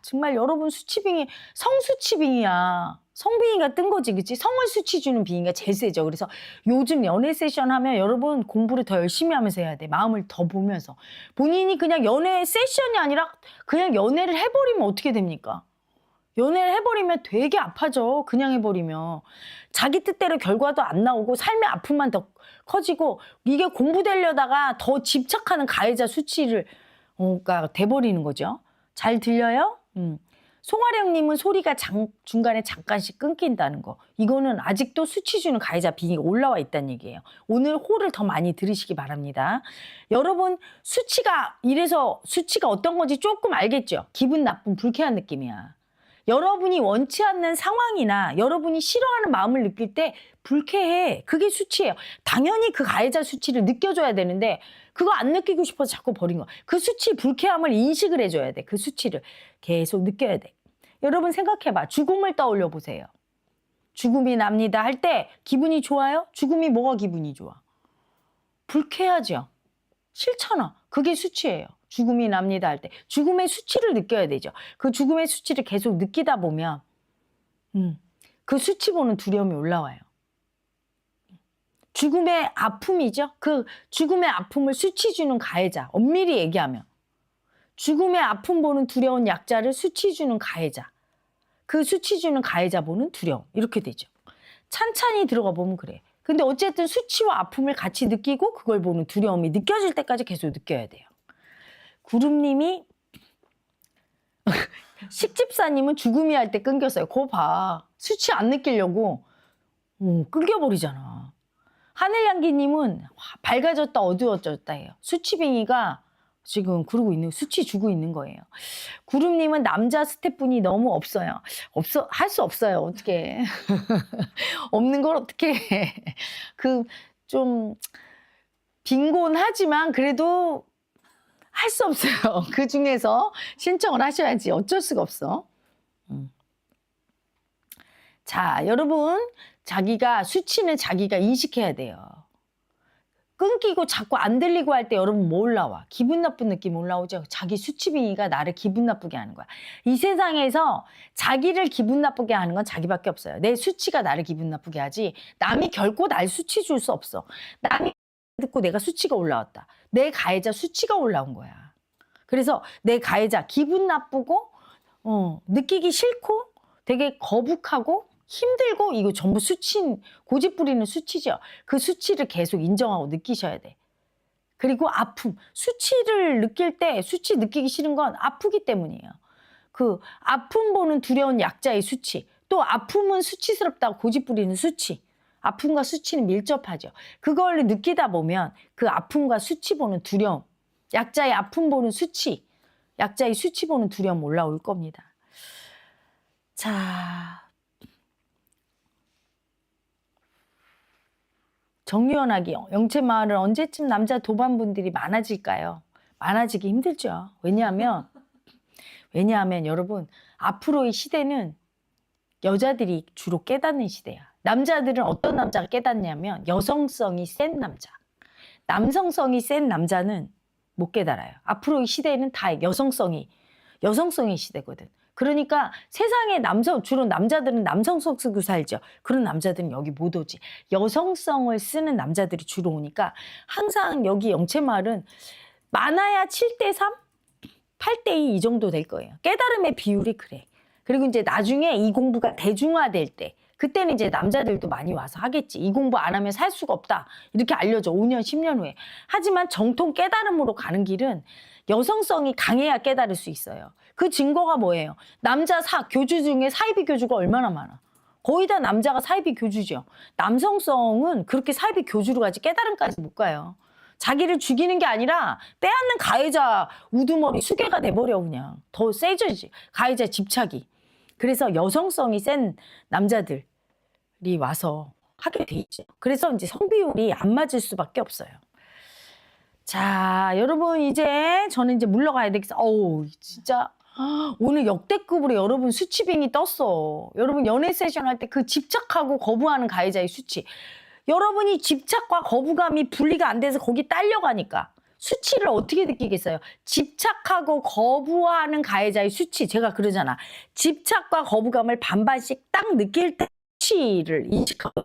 정말 여러분 수치 빙의, 성수치 빙의야. 성빙의가 뜬 거지, 그치? 성을 수치 주는 빙의가 제일 세죠. 그래서 요즘 연애 세션 하면 여러분 공부를 더 열심히 하면서 해야 돼. 마음을 더 보면서. 본인이 그냥 연애 세션이 아니라 그냥 연애를 해버리면 어떻게 됩니까? 연애를 해버리면 되게 아파져. 그냥 해버리면. 자기 뜻대로 결과도 안 나오고 삶의 아픔만 더 커지고 이게 공부되려다가 더 집착하는 가해자 수치를 돼버리는 거죠. 잘 들려요? 송아령님은 소리가 중간에 잠깐씩 끊긴다는 거. 이거는 아직도 수치 주는 가해자 빙의가 올라와 있다는 얘기예요. 오늘 호를 더 많이 들으시기 바랍니다. 여러분 이래서 수치가 어떤 건지 조금 알겠죠? 기분 나쁜 불쾌한 느낌이야. 여러분이 원치 않는 상황이나 여러분이 싫어하는 마음을 느낄 때 불쾌해. 그게 수치예요. 당연히 그 가해자 수치를 느껴줘야 되는데 그거 안 느끼고 싶어서 자꾸 버린 거야. 그 수치 불쾌함을 인식을 해줘야 돼. 그 수치를 계속 느껴야 돼. 여러분 생각해봐. 죽음을 떠올려 보세요. 죽음이 납니다 할 때 기분이 좋아요? 죽음이 뭐가 기분이 좋아? 불쾌하죠. 싫잖아. 그게 수치예요. 죽음이 납니다 할 때 죽음의 수치를 느껴야 되죠. 그 죽음의 수치를 계속 느끼다 보면 그 수치 보는 두려움이 올라와요. 죽음의 아픔이죠. 그 죽음의 아픔을 수치 주는 가해자. 엄밀히 얘기하면 죽음의 아픔 보는 두려운 약자를 수치 주는 가해자. 그 수치 주는 가해자 보는 두려움. 이렇게 되죠. 찬찬히 들어가 보면 그래. 근데 어쨌든 수치와 아픔을 같이 느끼고 그걸 보는 두려움이 느껴질 때까지 계속 느껴야 돼요. 구름님이 식집사님은 죽음이 할 때 끊겼어요. 그거 봐. 수치 안 느끼려고 끊겨버리잖아. 하늘향기님은 밝아졌다 어두워졌다 해요. 수치빙의가 지금 그러고 있는 수치 주고 있는 거예요. 구름님은 남자 스태프분이 너무 없어요. 할 수 없어요. 어떻게 없는 걸 어떻게 해. 좀 빈곤하지만 그래도 할 수 없어요. 그 중에서 신청을 하셔야지. 어쩔 수가 없어. 자, 여러분 수치는 자기가 인식해야 돼요. 끊기고 자꾸 안 들리고 할 때 여러분 뭐 올라와? 기분 나쁜 느낌 올라오죠? 자기 수치빙의가 나를 기분 나쁘게 하는 거야. 이 세상에서 자기를 기분 나쁘게 하는 건 자기밖에 없어요. 내 수치가 나를 기분 나쁘게 하지 남이 결코 날 수치 줄 수 없어. 남이 듣고 내가 수치가 올라왔다. 내 가해자 수치가 올라온 거야. 그래서 내 가해자 기분 나쁘고 느끼기 싫고 되게 거북하고 힘들고 이거 전부 고집 부리는 수치죠. 그 수치를 계속 인정하고 느끼셔야 돼. 그리고 아픔. 수치를 느낄 때 수치 느끼기 싫은 건 아프기 때문이에요. 그 아픔 보는 두려운 약자의 수치. 또 아픔은 수치스럽다고 고집 부리는 수치. 아픔과 수치는 밀접하죠. 그걸 느끼다 보면 그 아픔과 수치 보는 두려움. 약자의 아픔 보는 수치. 약자의 수치 보는 두려움 올라올 겁니다. 자. 정유연하기 영채 마을은 언제쯤 남자 도반분들이 많아질까요? 많아지기 힘들죠. 왜냐하면 여러분 앞으로의 시대는 여자들이 주로 깨닫는 시대야. 남자들은 어떤 남자가 깨닫냐면 여성성이 센 남자. 남성성이 센 남자는 못 깨달아요. 앞으로의 시대에는 다 여성성의 시대거든. 그러니까 세상에 주로 남자들은 남성성 쓰고 살죠. 그런 남자들은 여기 못 오지. 여성성을 쓰는 남자들이 주로 오니까 항상 여기 영채마을은 많아야 7대3? 8대2 이 정도 될 거예요. 깨달음의 비율이 그래. 그리고 이제 나중에 이 공부가 대중화될 때 그때는 이제 남자들도 많이 와서 하겠지. 이 공부 안 하면 살 수가 없다. 이렇게 알려줘. 5년, 10년 후에. 하지만 정통 깨달음으로 가는 길은 여성성이 강해야 깨달을 수 있어요. 그 증거가 뭐예요? 남자 교주 중에 사이비 교주가 얼마나 많아. 거의 다 남자가 사이비 교주죠. 남성성은 그렇게 사이비 교주로 가지 깨달음까지 못 가요. 자기를 죽이는 게 아니라 빼앗는 가해자 우두머리 수괴가 돼버려 그냥. 더 세져지. 가해자 집착이. 그래서 여성성이 센 남자들이 와서 하게 돼 있죠. 그래서 이제 성비율이 안 맞을 수밖에 없어요. 자, 여러분 이제 저는 이제 물러가야 되겠어. 어우, 진짜 오늘 역대급으로 여러분 수치빙이 떴어. 여러분 연애 세션 할 때 그 집착하고 거부하는 가해자의 수치. 여러분이 집착과 거부감이 분리가 안 돼서 거기 딸려가니까 수치를 어떻게 느끼겠어요? 집착하고 거부하는 가해자의 수치. 제가 그러잖아. 집착과 거부감을 반반씩 딱 느낄 때 수치를 인식하고.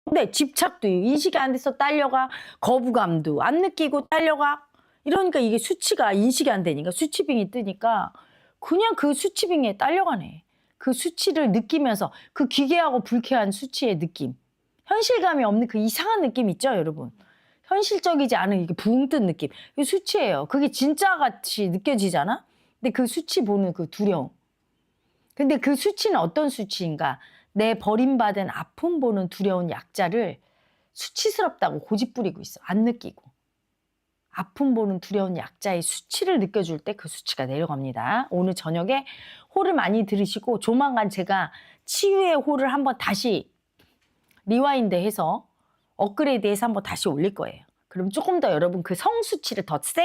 근데 집착도 인식이 안 돼서 딸려가. 거부감도 안 느끼고 딸려가. 이러니까 이게 수치가 인식이 안 되니까 수치빙이 뜨니까 그냥 그 수치빙에 딸려가네. 그 수치를 느끼면서 그 기괴하고 불쾌한 수치의 느낌. 현실감이 없는 그 이상한 느낌 있죠, 여러분? 현실적이지 않은 이게 붕 뜬 느낌. 이게 수치예요. 그게 진짜 같이 느껴지잖아? 근데 그 수치 보는 그 두려움. 근데 그 수치는 어떤 수치인가? 내 버림받은 아픔 보는 두려운 약자를 수치스럽다고 고집부리고 있어. 안 느끼고. 아픔 보는 두려운 약자의 수치를 느껴줄 때 그 수치가 내려갑니다. 오늘 저녁에 홀을 많이 들으시고 조만간 제가 치유의 홀을 한번 다시 리와인드해서 업그레이드해서 한번 다시 올릴 거예요. 그럼 조금 더 여러분 그 성수치를 더 세게